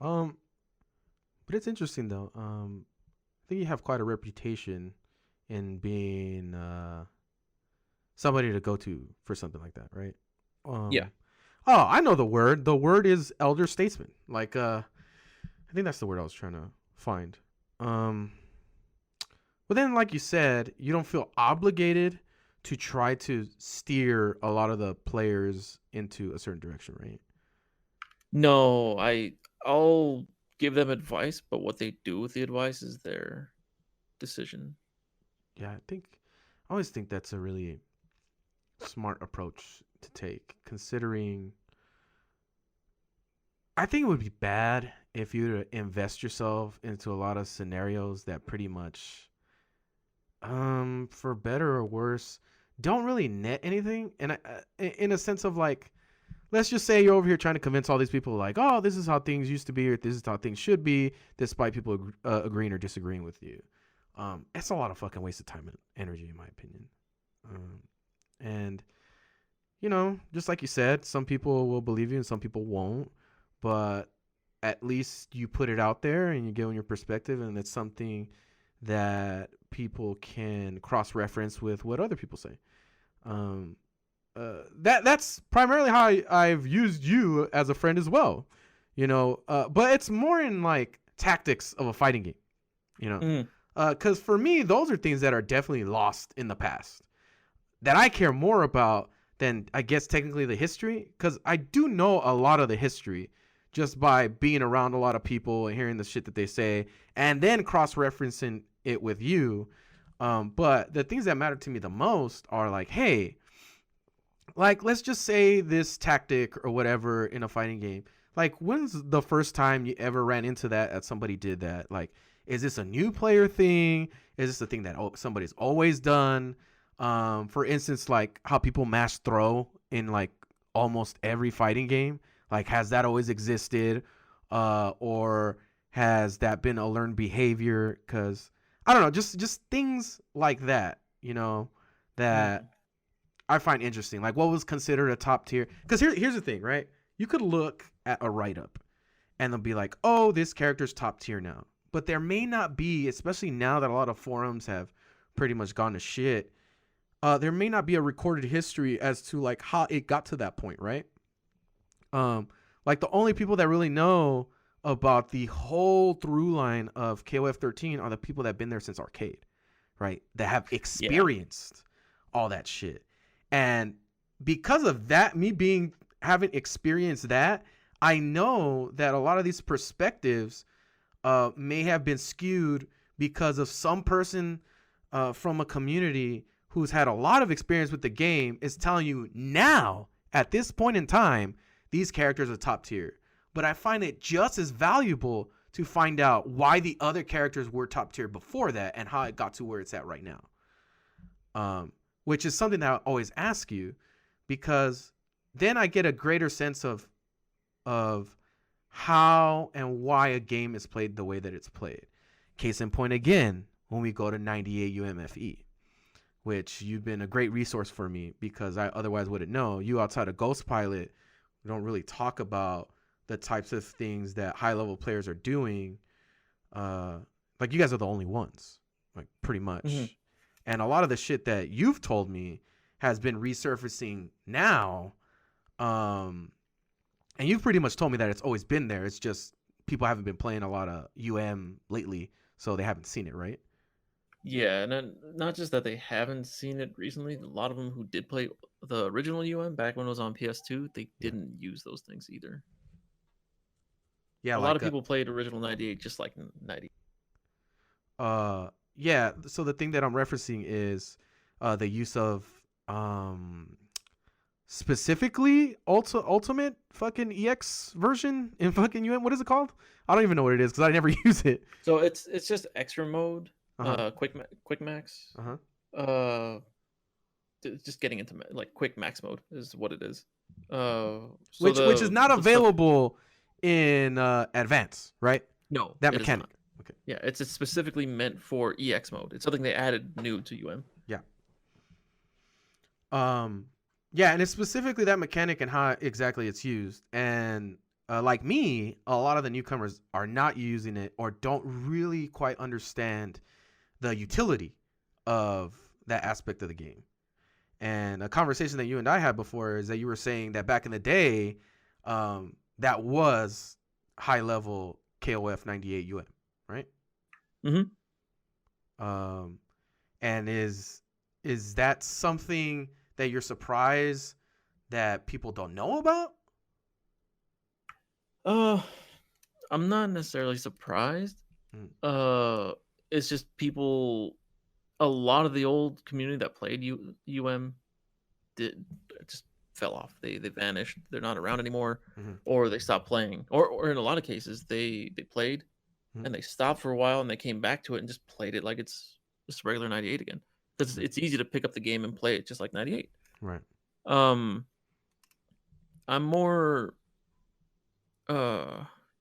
Um, but it's interesting though. I think you have quite a reputation in being somebody to go to for something like that, right? Yeah. Oh, I know the word. The word is elder statesman. Like, I think that's the word I was trying to find. Um, but then, like you said, you don't feel obligated to try to steer a lot of the players into a certain direction, right? No, I'll give them advice, but what they do with the advice is their decision. Yeah, I always think that's a really smart approach to take, considering I think it would be bad if you were to invest yourself into a lot of scenarios that pretty much, for better or worse, don't really net anything. And in a sense of like, let's just say you're over here trying to convince all these people like, oh, this is how things used to be, or this is how things should be, despite people agreeing or disagreeing with you. It's a lot of fucking waste of time and energy, in my opinion. And you know, just like you said, some people will believe you and some people won't. But at least you put it out there and you give them your perspective, and it's something that people can cross-reference with what other people say. That's primarily how I've used you as a friend as well, you know. But it's more in like tactics of a fighting game, you know, because for me, those are things that are definitely lost in the past that I care more about than I guess technically the history, because I do know a lot of the history just by being around a lot of people and hearing the shit that they say, and then cross-referencing it with you. But the things that matter to me the most are like, hey, like let's just say this tactic or whatever in a fighting game. Like, when's the first time you ever ran into that somebody did that? Like, is this a new player thing? Is this a thing that somebody's always done? For instance, like how people mash throw in like almost every fighting game. Like, has that always existed? Or has that been a learned behavior? Because I don't know, just things like that, you know, that I find interesting. Like, what was considered a top tier? Because here's the thing, right? You could look at a write-up and they'll be like, oh, this character's top tier now. But there may not be, especially now that a lot of forums have pretty much gone to shit, there may not be a recorded history as to like how it got to that point, right? Like the only people that really know about the whole through line of KOF 13 are the people that have been there since arcade, right? That have experienced all that shit. And because of that, me having experienced that, I know that a lot of these perspectives may have been skewed because of some person from a community who's had a lot of experience with the game is telling you now, at this point in time, these characters are top tier. But I find it just as valuable to find out why the other characters were top tier before that and how it got to where it's at right now. Which is something that I always ask you, because then I get a greater sense of how and why a game is played the way that it's played. Case in point again, when we go to 98 UMFE, which you've been a great resource for me because I otherwise wouldn't know. You outside of Ghost Pilot don't really talk about the types of things that high-level players are doing. Like, you guys are the only ones, like, pretty much. And a lot of the shit that you've told me has been resurfacing now. And you've pretty much told me that it's always been there. It's just people haven't been playing a lot of UM lately, so they haven't seen it, right? Yeah, and then not just that they haven't seen it recently. A lot of them who did play the original UM back when it was on PS2, they didn't use those things either. Yeah, a like lot of people played original 98 just like 90. Yeah, so the thing that I'm referencing is the use of specifically ultimate fucking EX version in fucking UM. What is it called? I don't even know what it is because I never use it. So it's just extra mode, quick max. Just getting into like quick max mode is what it is. Which is not available in advance, right? No, that mechanic. Okay. Yeah, it's specifically meant for EX mode. It's something they added new to UM. Yeah. Yeah, and it's specifically that mechanic and how exactly it's used. And like me, a lot of the newcomers are not using it or don't really quite understand the utility of that aspect of the game. And a conversation that you and I had before is that you were saying that back in the day, that was high level KOF 98 UM, right? And is that something that you're surprised that people don't know about? I'm not necessarily surprised. It's just people, a lot of the old community that played UM just fell off. They vanished. They're not around anymore, or they stopped playing. Or in a lot of cases, they played and they stopped for a while and they came back to it and just played it like it's just regular 98 again. Because it's easy to pick up the game and play it just like 98. Right. I'm more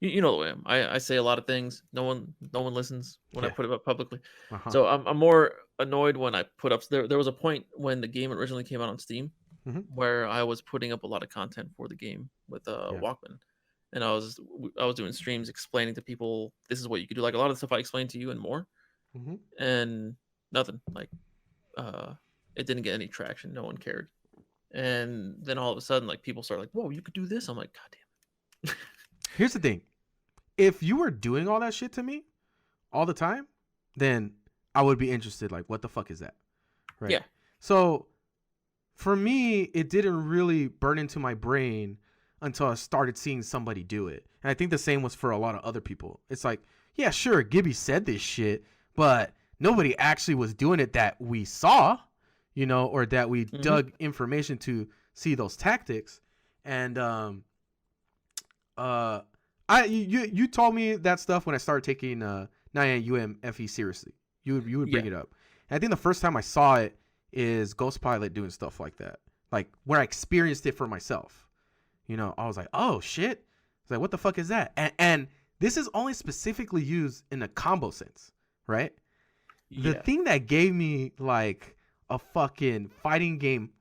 you know the way I say a lot of things. No one listens when I Yeah. put it up publicly. Uh-huh. So I'm more annoyed when I put up there was a point when the game originally came out on Steam Hmm. where I was putting up a lot of content for the game with Yeah. Walkman. And I was doing streams explaining to people this is what you could do. Like a lot of the stuff I explained to you and more. Hmm. And nothing. Like uh it didn't get any traction. No one cared. And then all of a sudden, like people start like, whoa, you could do this. I'm like, God damn it. Here's the thing. If you were doing all that shit to me all the time, then I would be interested. Like, what the fuck is that? Right. Yeah. So for me, it didn't really burn into my brain until I started seeing somebody do it. And I think the same was for a lot of other people. It's like, yeah, sure, Gibby said this shit, but nobody actually was doing it that we saw, or that we Mm-hmm. dug information to see those tactics. And uh you told me that stuff when I started taking 9 UMFE seriously. You would bring Yeah. it up. And I think the first time I saw it is Ghost Pilot doing stuff like that. Like where I experienced it for myself. I was like, oh shit. It's like, what the fuck is that? And this is only specifically used in a combo sense, right? The Yeah. thing that gave me like a fucking fighting game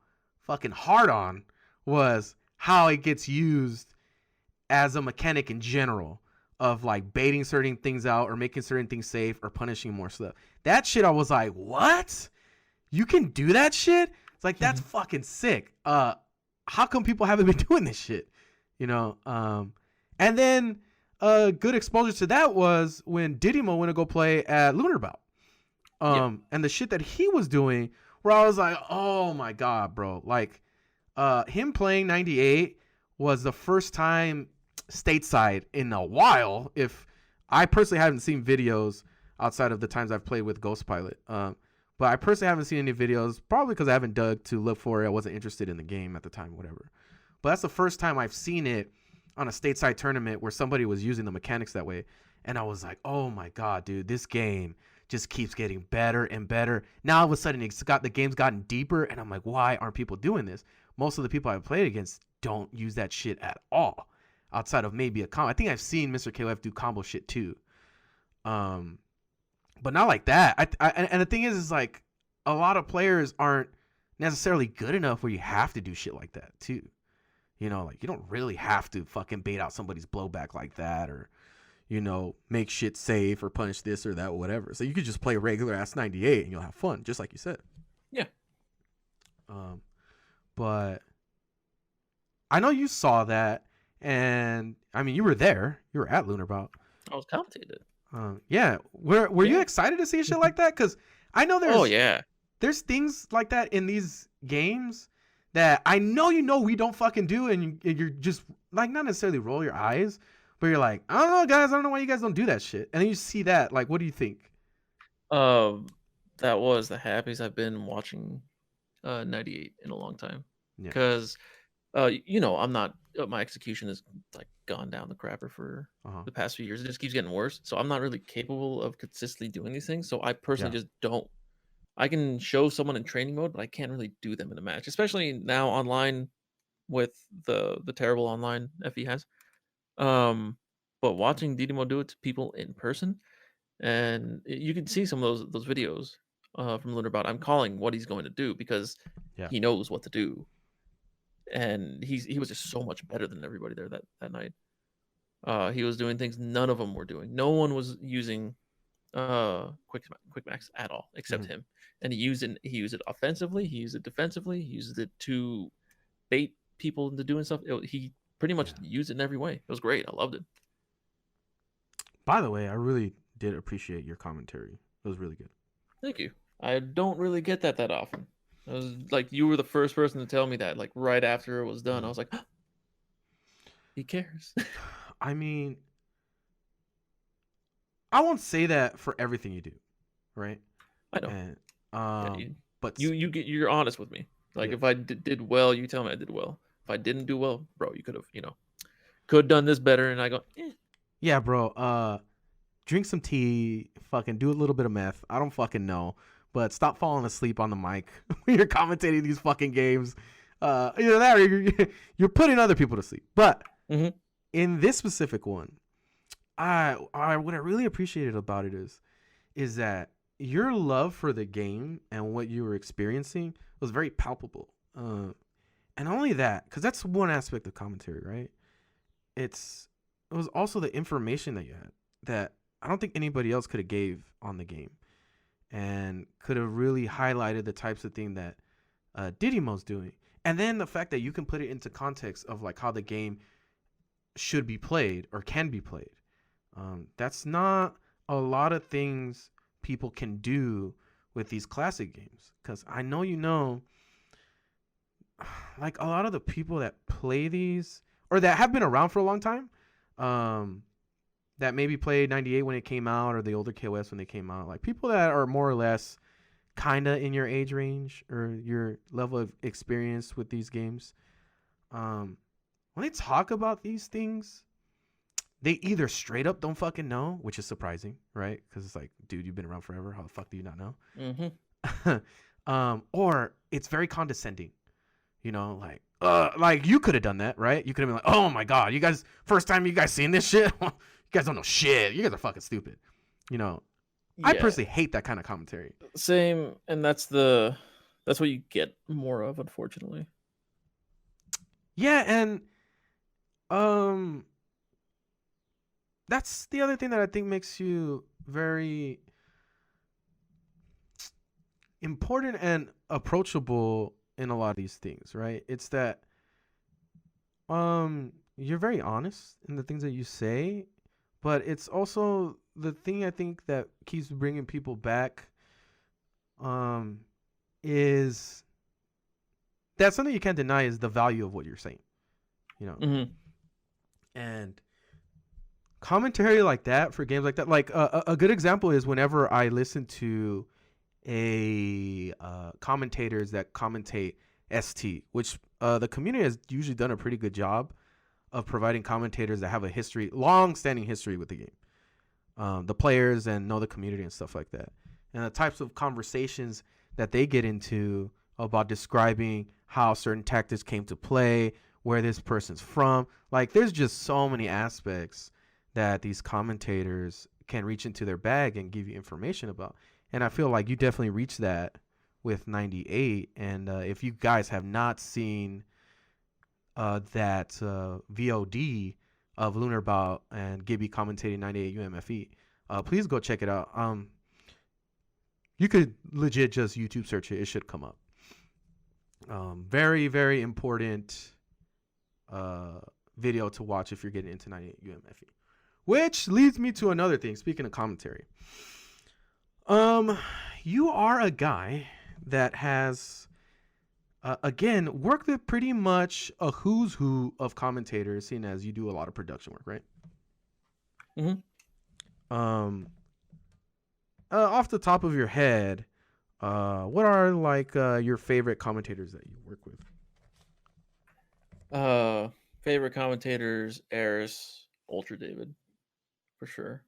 fucking hard on was how it gets used as a mechanic in general of like baiting certain things out or making certain things safe or punishing more stuff. That shit I was like, what? You can do that shit? It's like that's fucking sick. How come people haven't been doing this shit? And then a good exposure to that was when Didymo went to go play at Lunarbout. Yep. And the shit that he was doing, where I was like, oh my god, bro. Like, him playing 98 was the first time stateside in a while. If I personally haven't seen videos outside of the times I've played with Ghost Pilot, but I personally haven't seen any videos, probably because I haven't dug to look for it. I wasn't interested in the game at the time, whatever. But that's the first time I've seen it on a stateside tournament where somebody was using the mechanics that way. And I was like, oh my god, dude, this game just keeps getting better and better. Now all of a sudden the game's gotten deeper, and I'm like, why aren't people doing this? Most of the people I've played against don't use that shit at all, outside of maybe a combo. I think I've seen Mr. KOF do combo shit too, but not like that. And the thing is like a lot of players aren't necessarily good enough where you have to do shit like that too. Like you don't really have to fucking bait out somebody's blowback like that, or make shit safe or punish this or that or whatever. So you could just play regular ass 98 and you'll have fun, just like you said. Yeah. But I know you saw that, and I mean, you were there. You were at Lunarbout. I was commentated. Yeah. Were you excited to see shit like that? Because I know Oh yeah. there's things like that in these games that I know we don't fucking do, and you're just like not necessarily roll your eyes, but you're like, I don't know, guys. I don't know why you guys don't do that shit. And then you see that, like, what do you think? That was the happiest I've been watching 98 in a long time. Yeah. Because I'm not my execution has like gone down the crapper for the past few years. It just keeps getting worse. So I'm not really capable of consistently doing these things. So I personally just don't. I can show someone in training mode, but I can't really do them in a match, especially now online with the terrible online FE has. But watching Didimo do it to people in person, and you can see some of those videos from Lunarbout. I'm calling what he's going to do because he knows what to do, and he was just so much better than everybody there that night. He was doing things none of them were doing. No one was using quick max at all except him, and he used it offensively, he used it defensively, he used it to bait people into doing stuff. He pretty much used it in every way. It was great. I loved it. By the way, I really did appreciate your commentary. It was really good. Thank you. I don't really get that often. I was like, you were the first person to tell me that, like right after it was done. I was like, he cares. I mean, I won't say that for everything you do, right? I know. And, but you're honest with me. Like if I did well, you tell me I did well. If I didn't do well, bro, you could have done this better. And I go, yeah, bro. Drink some tea. Fucking do a little bit of meth. I don't fucking know, but stop falling asleep on the mic when you're commentating these fucking games. Either that or you're putting other people to sleep. But Mm-hmm. in this specific one, what I really appreciated about it is that your love for the game and what you were experiencing was very palpable. And not only that, because that's one aspect of commentary, right? It was also the information that you had that I don't think anybody else could have gave on the game, and could have really highlighted the types of thing that Didimo's doing, and then the fact that you can put it into context of like how the game should be played or can be played. That's not a lot of things people can do with these classic games, because I know like a lot of the people that play these or that have been around for a long time, um, that maybe played 98 when it came out or the older KOS when they came out, like people that are more or less kind of in your age range or your level of experience with these games, when they talk about these things, they either straight up don't fucking know, which is surprising, right? Because it's like, dude, you've been around forever. How the fuck do you not know? Mm-hmm. Or it's very condescending. Like you could have done that, right? You could have been like, oh my god, you guys, first time you guys seen this shit? You guys don't know shit. You guys are fucking stupid. I Yeah. personally hate that kind of commentary. Same, and that's what you get more of, unfortunately. Yeah, and that's the other thing that I think makes you very important and approachable in a lot of these things, right? It's that you're very honest in the things that you say, but it's also the thing I think that keeps bringing people back, is that's something you can't deny, is the value of what you're saying, Mm-hmm. and commentary like that for games like that, like a good example is whenever I listen to commentators that commentate ST, which the community has usually done a pretty good job of providing commentators that have a long-standing history with the game, the players, and know the community and stuff like that, and the types of conversations that they get into about describing how certain tactics came to play, where this person's from. Like, there's just so many aspects that these commentators can reach into their bag and give you information about. And I feel like you definitely reached that with 98. And if you guys have not seen that VOD of Lunar Bout and Gibby commentating 98 UMFE, please go check it out. You could legit just YouTube search it. It should come up. Very, very important video to watch if you're getting into 98 UMFE. Which leads me to another thing. Speaking of commentary, you are a guy that has, again, worked with pretty much a who's who of commentators, seeing as you do a lot of production work, right? Mm-hmm. Off the top of your head, what are like your favorite commentators that you work with? Favorite commentators: Eris, Ultra David, for sure.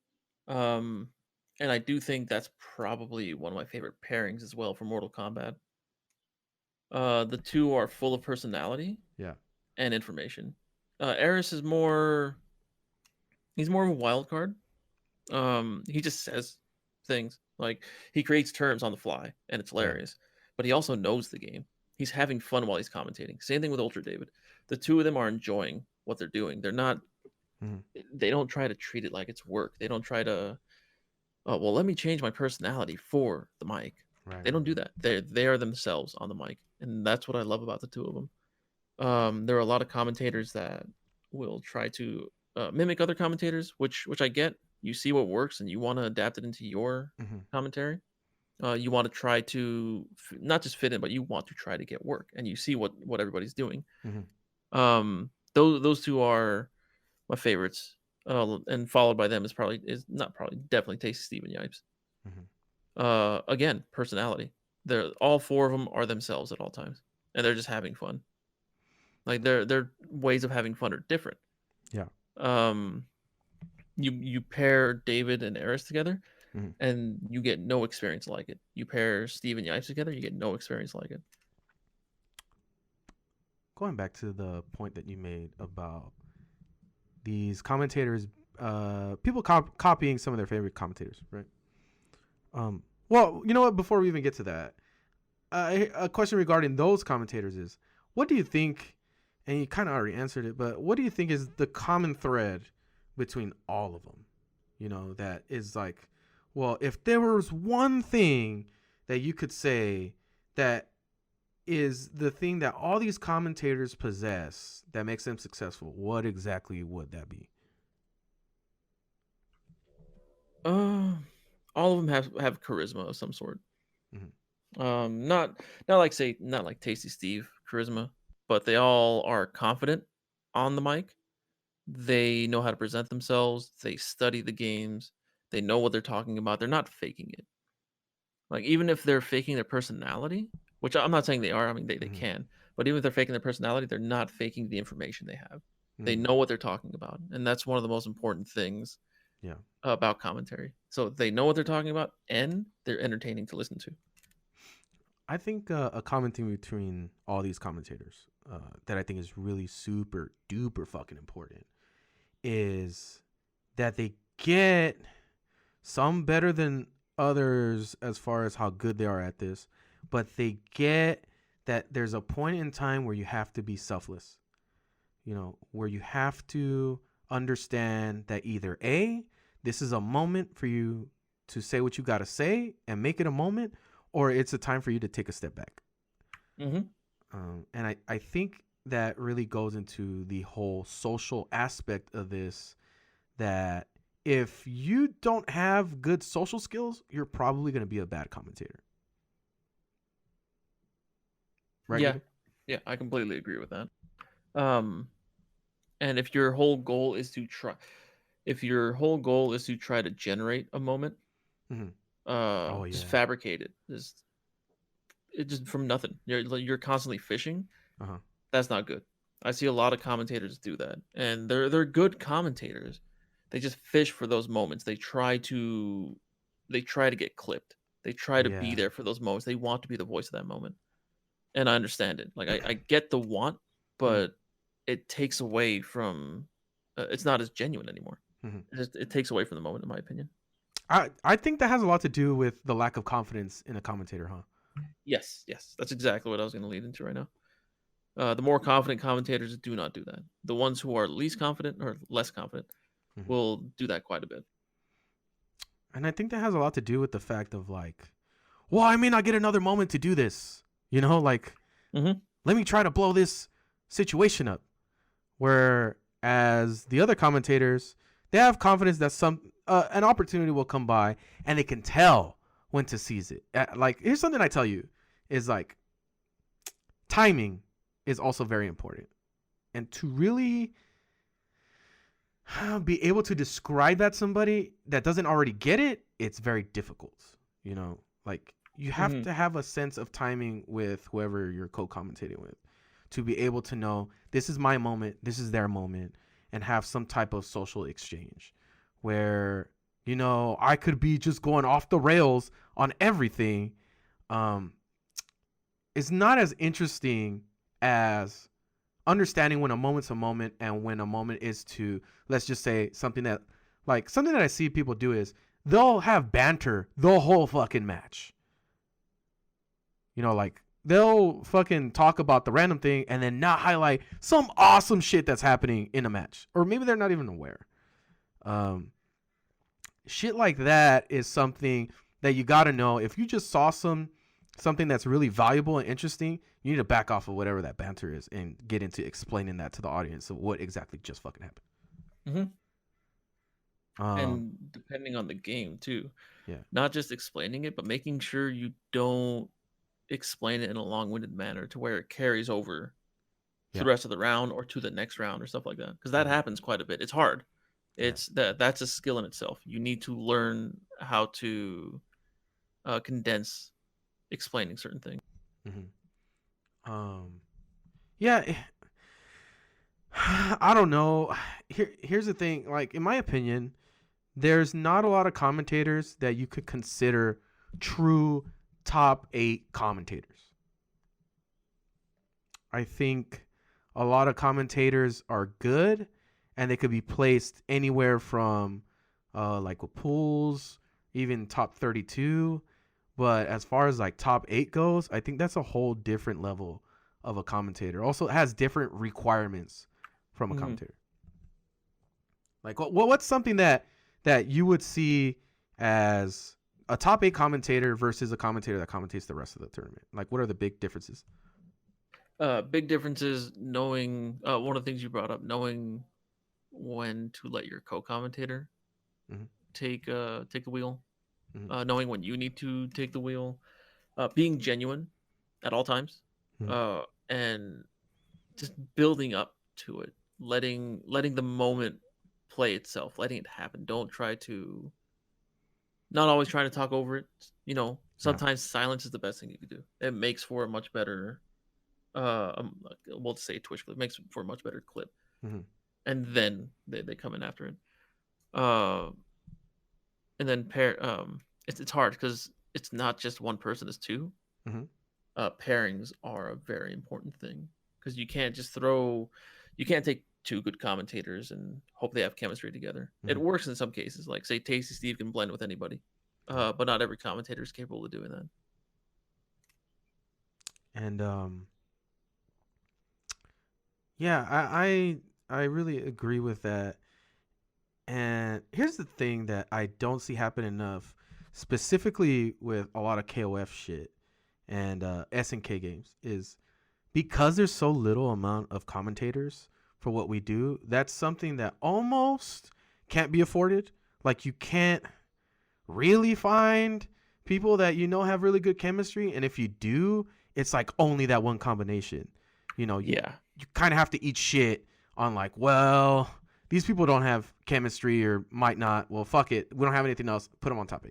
And I do think that's probably one of my favorite pairings as well for Mortal Kombat. The two are full of personality, Yeah, and information. Eris is he's more of a wild card. He just says things, like he creates terms on the fly, and it's hilarious. But he also knows the game. He's having fun while he's commentating. Same thing with Ultra David. The two of them are enjoying what they're doing. They're not. Mm-hmm. They don't try to treat it like it's work. They don't try to. Oh well, let me change my personality for the mic. Right. They don't do that. They are themselves on the mic, and that's what I love about the two of them. There are a lot of commentators that will try to mimic other commentators, which I get. You see what works, and you want to adapt it into your commentary. You want to try to not just fit in, but you want to try to get work, and you see what everybody's doing. Those two are my favorites, and followed by them definitely Tasty Steven Yipes. Again, personality. They're all four of them are themselves at all times, and they're just having fun. Like their ways of having fun are different. Yeah. You pair David and Eris together, and you get no experience like it. You pair Steve and Yipes together, you get no experience like it. going back to the point that you made about these commentators, people copying some of their favorite commentators, right? Well, you know what? Before we even get to that, a question regarding those commentators is, what do you think? And you kind of already answered it, but what do you think is the common thread between all of them? You know, that is like, well, if there was one thing that you could say that is the thing that all these commentators possess that makes them successful, what exactly would that be? All of them have charisma of some sort. Mm-hmm. Not like Tasty Steve charisma, but they all are confident on the mic. They know how to present themselves. They study the games. They know what they're talking about. They're not faking it. Like, even if they're faking their personality, which I'm not saying they are. I mean, they Mm-hmm. can. But even if they're faking their personality, they're not faking the information they have. They Mm-hmm. know what they're talking about, and that's one of the most important things Yeah. about commentary. So they know what they're talking about, and they're entertaining to listen to. I think a common thing between all these commentators that I think is really super duper fucking important is that they get some better than others as far as how good they are at this, but they get that there's a point in time where you have to be selfless, you know, where you have to understand that either A, this is a moment for you to say what you got to say and make it a moment, or it's a time for you to take a step back. Mm-hmm. And I think that really goes into the whole social aspect of this, that if you don't have good social skills, you're probably going to be a bad commentator. Right, Yeah, Gabe? yeah, I completely agree with that. Um, and if your whole goal is to try to generate a moment, Mm-hmm. Oh, just yeah. fabricate it. Just from nothing. You're constantly fishing. Uh-huh. That's not good. I see a lot of commentators do that, and they're good commentators. They just fish for those moments. They try to get clipped. They try to be Yeah. there for those moments. They want to be the voice of that moment, and I understand it. Like, I get the want, Mm-hmm. but it takes away from. It's not as genuine anymore. Mm-hmm. It takes away from the moment, in my opinion. I think that has a lot to do with the lack of confidence in a commentator, huh? Yes, yes, that's exactly what I was going to lead into right now. The more confident commentators do not do that. The ones who are least confident or less confident Mm-hmm. will do that quite a bit. And I think that has a lot to do with the fact of like, well, I may not get another moment to do this. You know, like, Mm-hmm. let me try to blow this situation up. Whereas the other commentators, they have confidence that an opportunity will come by and they can tell when to seize it. Like, here's something I tell you is like, timing is also very important. And to really be able to describe that to somebody that doesn't already get it, it's very difficult. You know, like, you have Mm-hmm. to have a sense of timing with whoever you're co-commentating with to be able to know this is my moment, this is their moment, and have some type of social exchange where, you know, I could be just going off the rails on everything. Um, it's not as interesting as understanding when a moment's a moment and when a moment is to, let's just say, something that I see people do is they'll have banter the whole fucking match. You know, like, they'll fucking talk about the random thing and then not highlight some awesome shit that's happening in a match. Or maybe they're not even aware. Shit like that is something that you got to know. If you just saw something that's really valuable and interesting, you need to back off of whatever that banter is and get into explaining that to the audience of what exactly just fucking happened. And depending on the game too, Yeah. not just explaining it, but making sure you don't explain it in a long-winded manner to where it carries over to Yeah. the rest of the round or to the next round or stuff like that. Because that happens quite a bit. It's hard. Yeah. That's a skill in itself. You need to learn how to condense explaining certain things. Yeah. I don't know. Here's the thing. Like, in my opinion, there's not a lot of commentators that you could consider true top 8 commentators. I think a lot of commentators are good, and they could be placed anywhere from like with pools, even top 32. But as far as like top 8 goes, I think that's a whole different level of a commentator. Also, it has different requirements from a commentator. Like what's something that you would see as a top 8 commentator versus a commentator that commentates the rest of the tournament? Like, what are the big differences? Big differences knowing one of the things you brought up, knowing when to let your co-commentator take the wheel, knowing when you need to take the wheel, being genuine at all times, and just building up to it, letting the moment play itself, letting it happen. Don't try to not always trying to talk over it. Sometimes silence is the best thing you can do. It makes for a much better we'll say Twitch clip. It makes for a much better clip. And then they come in after it. And then it's hard because it's not just one person, it's two. Pairings are a very important thing because you can't take two good commentators and hope they have chemistry together. It works in some cases, like say Tasty Steve can blend with anybody, but not every commentator is capable of doing that. And yeah, I really agree with that. And here's the thing that I don't see happen enough, specifically with a lot of KOF shit and SNK games, is because there's so little amount of commentators for what we do. That's something that almost can't be afforded. Like, you can't really find people that have really good chemistry, and if you do, it's like only that one combination. You kind of have to eat shit on like, well, these people don't have chemistry or might not. Well, fuck it. We don't have anything else. Put them on top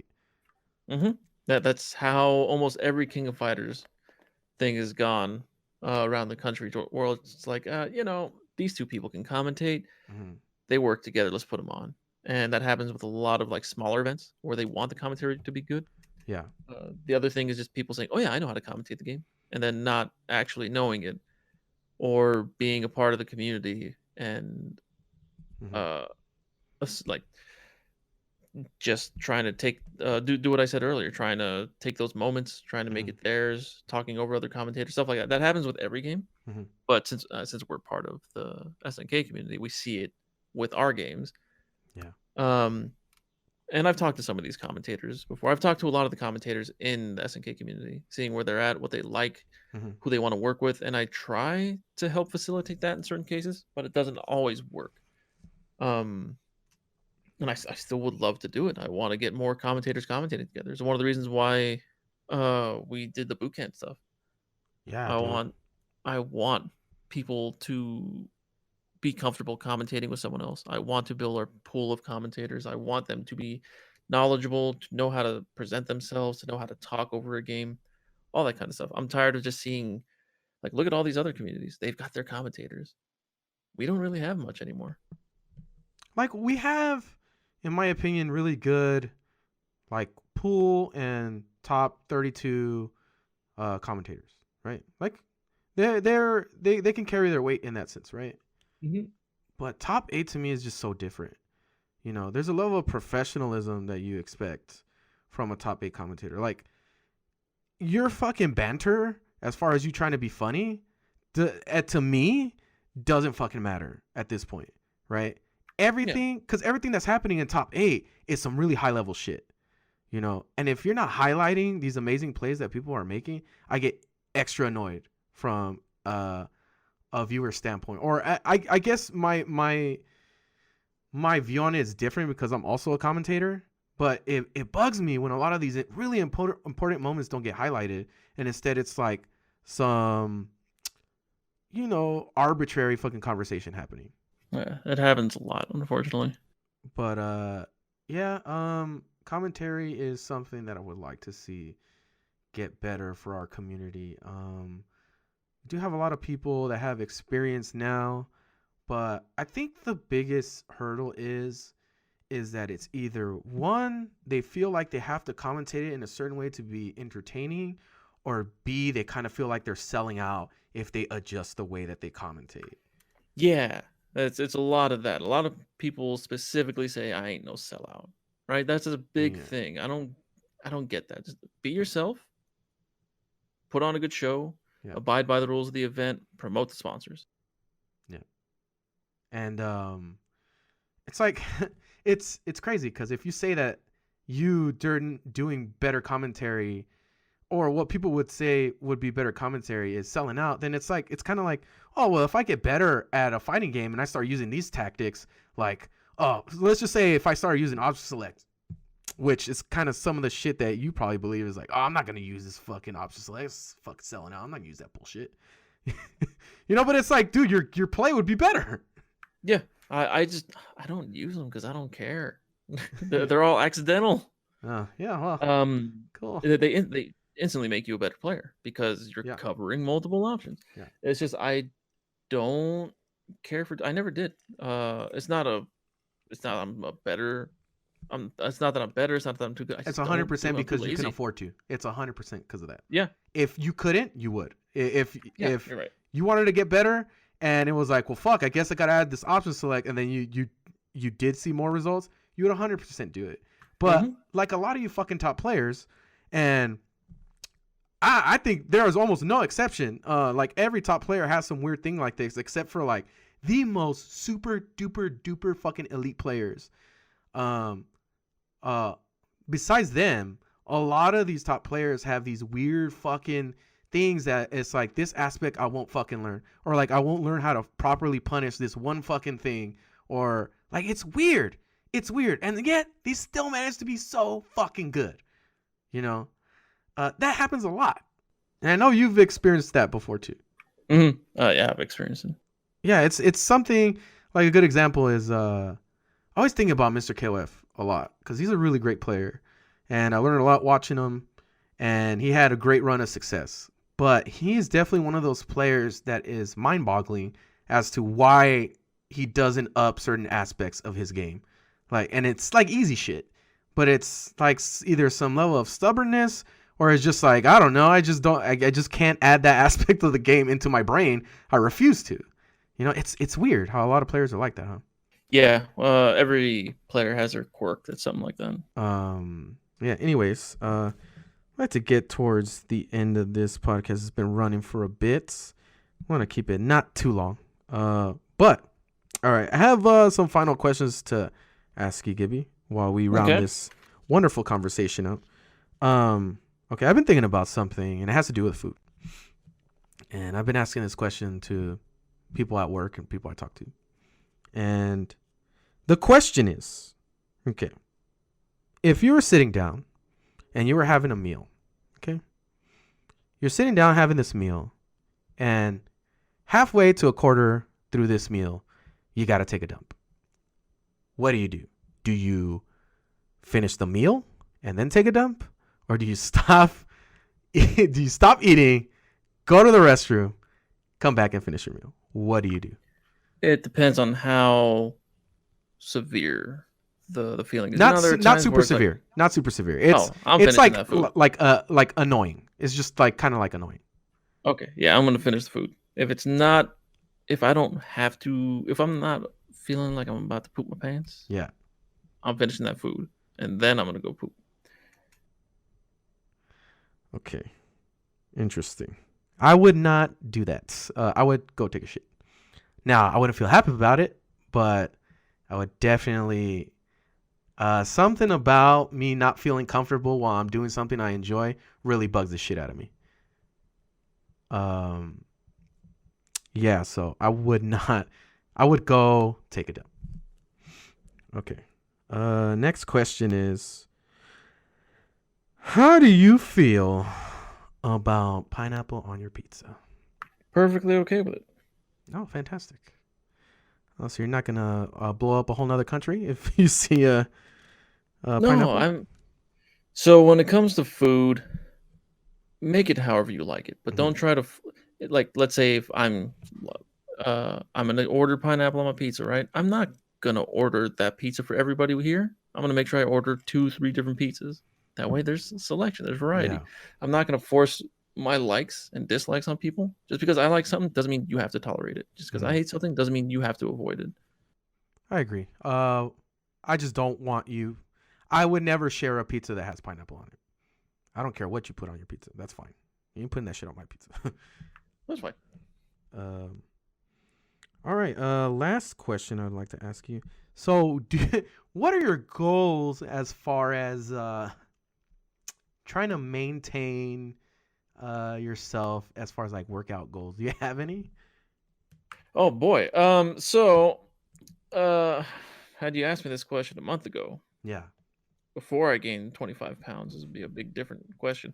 8. That's how almost every King of Fighters thing is gone around the country world. It's like, these two people can commentate. They work together. Let's put them on. And that happens with a lot of like smaller events where they want the commentary to be good. Yeah. The other thing is just people saying, "Oh yeah, I know how to commentate the game," and then not actually knowing it or being a part of the community and like just trying to take do what I said earlier, trying to take those moments, trying to make it theirs, talking over other commentators, stuff like that. That happens with every game. But since we're part of the SNK community, we see it with our games. Yeah. And I've talked to some of these commentators before. I've talked to a lot of the commentators in the SNK community, seeing where they're at, what they like, who they want to work with, and I try to help facilitate that in certain cases, but it doesn't always work. And I still would love to do it. I want to get more commentators commentating together. It's one of the reasons why we did the bootcamp stuff. Yeah, I want people to be comfortable commentating with someone else. I want to build our pool of commentators. I want them to be knowledgeable, to know how to present themselves, to know how to talk over a game, all that kind of stuff. I'm tired of just seeing, like, look at all these other communities. They've got their commentators. We don't really have much anymore. Like, we have, in my opinion, really good, like, pool and top 32 commentators, right? Like, they can carry their weight in that sense, right? But top 8 to me is just so different. There's a level of professionalism that you expect from a top 8 commentator. Like, your fucking banter, as far as you trying to be funny, to me, doesn't fucking matter at this point, right? Everything, because everything that's happening in top 8 is some really high level shit, and if you're not highlighting these amazing plays that people are making, I get extra annoyed from a viewer standpoint. Or I guess my view on it is different because I'm also a commentator, but it bugs me when a lot of these really important moments don't get highlighted, and instead it's like some arbitrary fucking conversation happening. Yeah, it happens a lot, unfortunately. But yeah, commentary is something that I would like to see get better for our community. We do have a lot of people that have experience now, but I think the biggest hurdle is that it's either one, they feel like they have to commentate it in a certain way to be entertaining, or B, they kind of feel like they're selling out if they adjust the way that they commentate. Yeah, it's a lot of that. A lot of people specifically say, "I ain't no sellout," right? That's a big thing. I don't get that. Just be yourself, put on a good show, abide by the rules of the event, promote the sponsors. Yeah, and it's like it's crazy because if you say that you doing better commentary, or what people would say would be better commentary is selling out, then it's like, it's kind of like, oh, well, if I get better at a fighting game and I start using these tactics, like, oh, let's just say if I start using option select, which is kind of some of the shit that you probably believe is like, oh, I'm not going to use this fucking option select. It's fucking selling out. I'm not going to use that bullshit. But it's like, dude, your play would be better. Yeah. I don't use them because I don't care. They're all accidental. Yeah. Well, cool. They instantly make you a better player because you're covering multiple options. Yeah. It's just I don't care for. I never did. It's not I'm a better. It's not that I'm better. It's not that I'm too good. It's 100% because you can afford to. It's 100% because of that. Yeah. If you couldn't, you would. If you're right. You wanted to get better, and it was like, well, fuck, I guess I gotta add this option select, and then you did see more results, you would 100% do it. But like a lot of you fucking top players, and I think there is almost no exception. Like every top player has some weird thing like this, except for like the most super duper duper fucking elite players. Besides them, a lot of these top players have these weird fucking things that it's like, this aspect I won't fucking learn, or like I won't learn how to properly punish this one fucking thing, or like it's weird, and yet they still manage to be so fucking good. That happens a lot, and I know you've experienced that before too. Yeah, I've experienced it. Yeah, it's something like, a good example is I always think about Mr. KOF a lot because he's a really great player, and I learned a lot watching him, and he had a great run of success. But he is definitely one of those players that is mind-boggling as to why he doesn't up certain aspects of his game. Like, and it's like easy shit, but it's like either some level of stubbornness, or it's just like, I don't know, I just can't add that aspect of the game into my brain. I refuse to. It's weird how a lot of players are like that, huh? Yeah, every player has their quirk that's something like that. Yeah, anyways, I'd like to get towards the end of this podcast. It's been running for a bit. I want to keep it not too long. But all right, I have some final questions to ask you, Gibby, while we round this wonderful conversation up. Okay, I've been thinking about something, and it has to do with food. And I've been asking this question to people at work and people I talk to. And the question is, okay, if you were sitting down and you were having a meal, okay? You're sitting down having this meal, and halfway to a quarter through this meal, you got to take a dump. What do? Do you finish the meal and then take a dump? Or do you stop eating, go to the restroom, come back and finish your meal? What do you do? It depends on how severe the feeling is. Not super severe. Like, not super severe. It's like annoying. It's just like kind of like annoying. Okay, yeah, I'm gonna finish the food. If I'm not feeling like I'm about to poop my pants, yeah, I'm finishing that food, and then I'm gonna go poop. Okay, interesting. I would not do that. I would go take a shit. Now, I wouldn't feel happy about it, but I would definitely. Something about me not feeling comfortable while I'm doing something I enjoy really bugs the shit out of me. Yeah, so I would go take a dump. Okay. Next question is, how do you feel about pineapple on your pizza? Perfectly okay with it. Oh, fantastic. Oh, so you're not gonna blow up a whole nother country if you see a pineapple? So when it comes to food, make it however you like it, but don't try to let's say if I'm gonna order pineapple on my pizza, right? I'm not gonna order that pizza for everybody here. I'm gonna make sure I order 2-3 different pizzas. That way there's selection, there's variety. Yeah. I'm not gonna force my likes and dislikes on people. Just because I like something doesn't mean you have to tolerate it. Just because I hate something doesn't mean you have to avoid it. I agree. I just don't want you. I would never share a pizza that has pineapple on it. I don't care what you put on your pizza. That's fine. You ain't putting that shit on my pizza. That's fine. All right. Last question I'd like to ask you. So, what are your goals as far as trying to maintain yourself as far as like workout goals? Do you have any? Oh boy. So, had you asked me this question a month ago, Yeah. before I gained 25 pounds, this would be a big different question.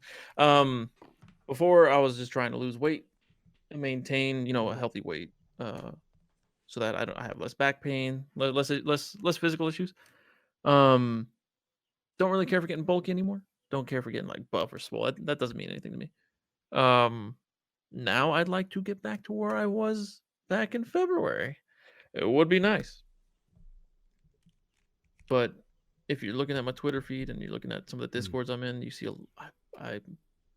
Before I was just trying to lose weight and maintain, a healthy weight, so that I have less back pain, less physical issues. Don't really care for getting bulky anymore. Don't care for getting like buff or swole. That doesn't mean anything to me. Now I'd like to get back to where I was back in February. It would be nice. But if you're looking at my Twitter feed and you're looking at some of the Discords I'm in, you see I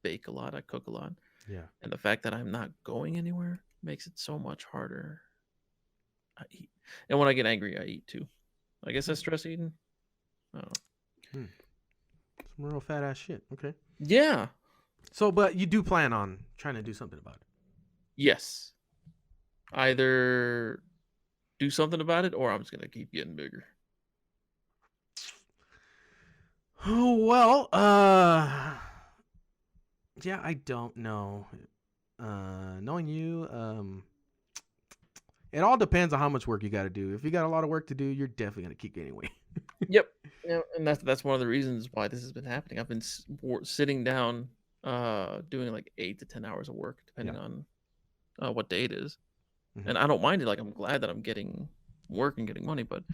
bake a lot, I cook a lot. Yeah. And the fact that I'm not going anywhere makes it so much harder. I eat. And when I get angry, I eat too. I guess that's stress eating. I don't know. Some real fat ass shit. Okay. Yeah. So, but you do plan on trying to do something about it? Yes. Either do something about it or I'm just going to keep getting bigger. Oh, well, yeah, I don't know. Knowing you, it all depends on how much work you got to do. If you got a lot of work to do, you're definitely going to keep gaining weight. Yep. Yeah, and that's one of the reasons why this has been happening. I've been sitting down doing like 8 to 10 hours of work depending on what day it is. And I don't mind it. Like, I'm glad that I'm getting work and getting money, but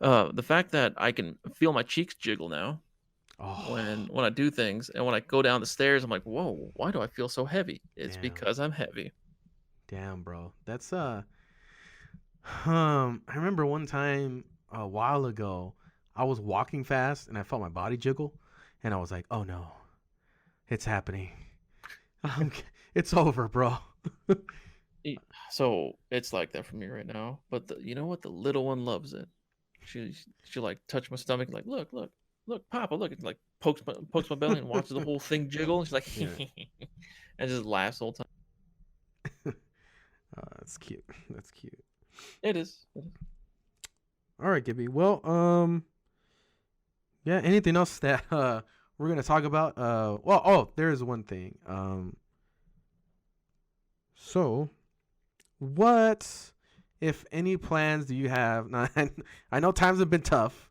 the fact that I can feel my cheeks jiggle now when I do things, and when I go down the stairs, I'm like, whoa, why do I feel so heavy? It's because I'm heavy. Damn, bro. That's I remember one time a while ago, I was walking fast and I felt my body jiggle, and I was like, "Oh no, it's happening. It's over, bro." So it's like that for me right now. But you know what? The little one loves it. She like touch my stomach, like look, Papa, look. It like pokes my belly and watches the whole thing jiggle. And she's like, and just laughs the whole time. That's cute. That's cute. It is. All right, Gibby. Well, yeah. Anything else that we're gonna talk about? There is one thing. So, what, if any, plans do you have? Now, I know times have been tough,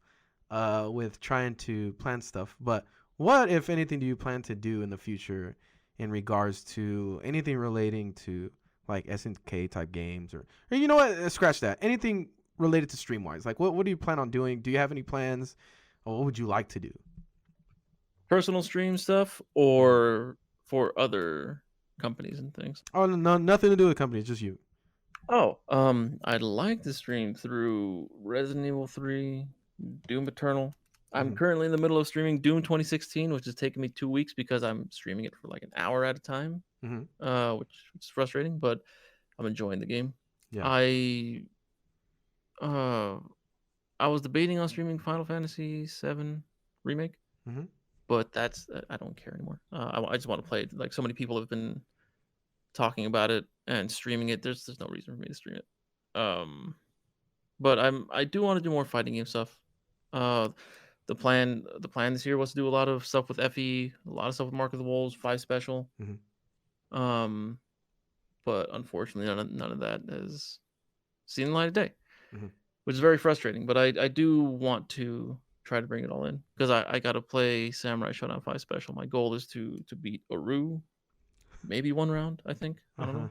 with trying to plan stuff, but what, if anything, do you plan to do in the future in regards to anything relating to like SNK type games, or you know what? Scratch that. Anything related to Streamwise. Like, what do you plan on doing? Do you have any plans, or what would you like to do? Personal stream stuff or for other companies and things? Oh no, nothing to do with the company. It's just you. Oh, I'd like to stream through Resident Evil 3, Doom Eternal. I'm currently in the middle of streaming Doom 2016, which is taking me 2 weeks because I'm streaming it for like an hour at a time, which is frustrating, but I'm enjoying the game. Yeah. I was debating on streaming Final Fantasy VII Remake, but I don't care anymore. I just want to play it. Like, so many people have been talking about it and streaming it. There's no reason for me to stream it. But I do want to do more fighting game stuff. The plan this year was to do a lot of stuff with FE, a lot of stuff with Mark of the Wolves 5 special. But unfortunately none of that has seen the light of day, which is very frustrating. But I do want to try to bring it all in because I got to play Samurai Shodown 5 special. My goal is to beat Aru, maybe one round. I think I don't know.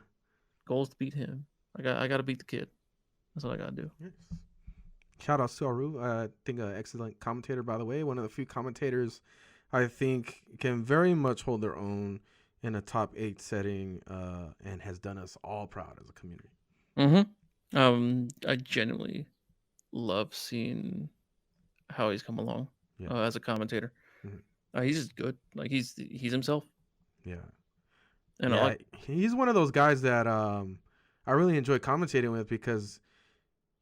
Goal is to beat him. I got to beat the kid. That's what I got to do. Yes. Shout out to Aru. I think an excellent commentator, by the way. One of the few commentators I think can very much hold their own in a top 8 setting, and has done us all proud as a community. I genuinely love seeing how he's come along as a commentator. He's just good. Like, he's himself. Yeah. And Yeah, he's one of those guys that I really enjoy commentating with because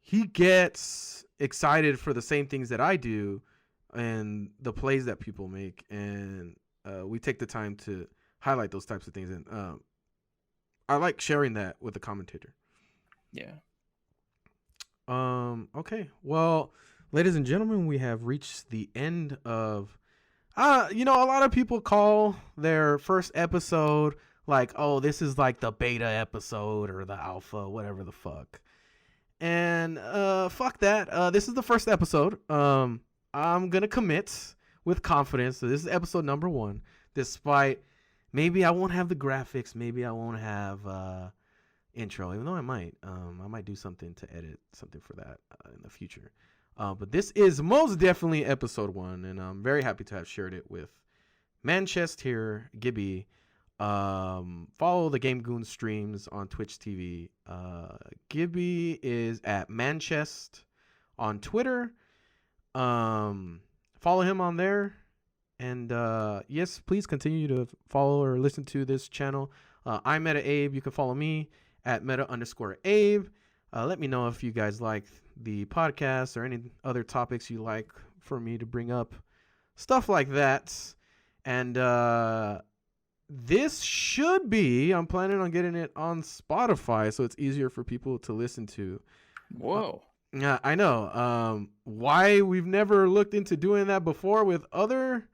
he gets excited for the same things that I do and the plays that people make, and we take the time to highlight those types of things, and I like sharing that with the commentator. Yeah. Okay. Well, ladies and gentlemen, we have reached the end of a lot of people call their first episode like, oh, this is like the beta episode or the alpha, whatever the fuck. And fuck that. This is the first episode. I'm gonna commit with confidence. So this is episode number 1. Despite maybe I won't have the graphics, maybe I won't have intro, even though I might do something to edit something for that in the future. But this is most definitely episode 1, and I'm very happy to have shared it with Manchest here, Gibby. Follow the Game Goon streams on Twitch TV. Gibby is at Manchest on Twitter. Follow him on there. And yes, please continue to follow or listen to this channel. I'm MetaAbe. You can follow me at meta_Abe. Let me know if you guys like the podcast or any other topics you like for me to bring up. Stuff like that. And this should be, I'm planning on getting it on Spotify so it's easier for people to listen to. Whoa. Yeah, I know. Why we've never looked into doing that before with other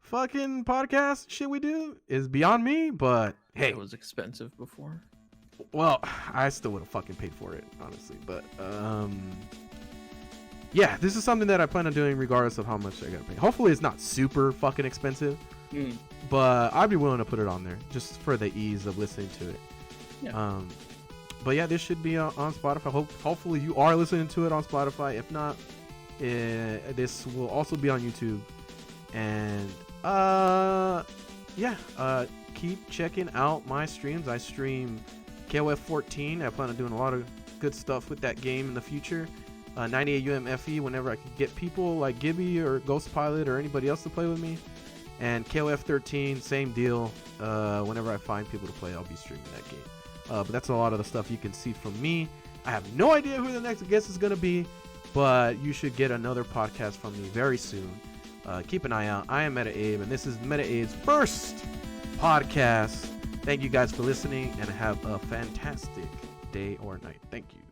fucking podcast shit we do is beyond me, but hey. It was expensive before. Well, I still would have fucking paid for it, honestly. But yeah, this is something that I plan on doing regardless of how much I gotta pay. Hopefully it's not super fucking expensive. But I'd be willing to put it on there just for the ease of listening to it. Yeah. But yeah, this should be on Spotify. Hopefully you are listening to it on Spotify. If not, this will also be on YouTube. And keep checking out my streams. I stream KOF 14. I plan on doing a lot of good stuff with that game in the future. 98 UMFE whenever I can get people like Gibby or Ghost Pilot or anybody else to play with me. And KOF 13, same deal. Whenever I find people to play, I'll be streaming that game. But that's a lot of the stuff you can see from me. I have no idea who the next guest is going to be, but you should get another podcast from me very soon. Keep an eye out. I am MetaAbe, and this is MetaAbe's first podcast. Thank you guys for listening, and have a fantastic day or night. Thank you.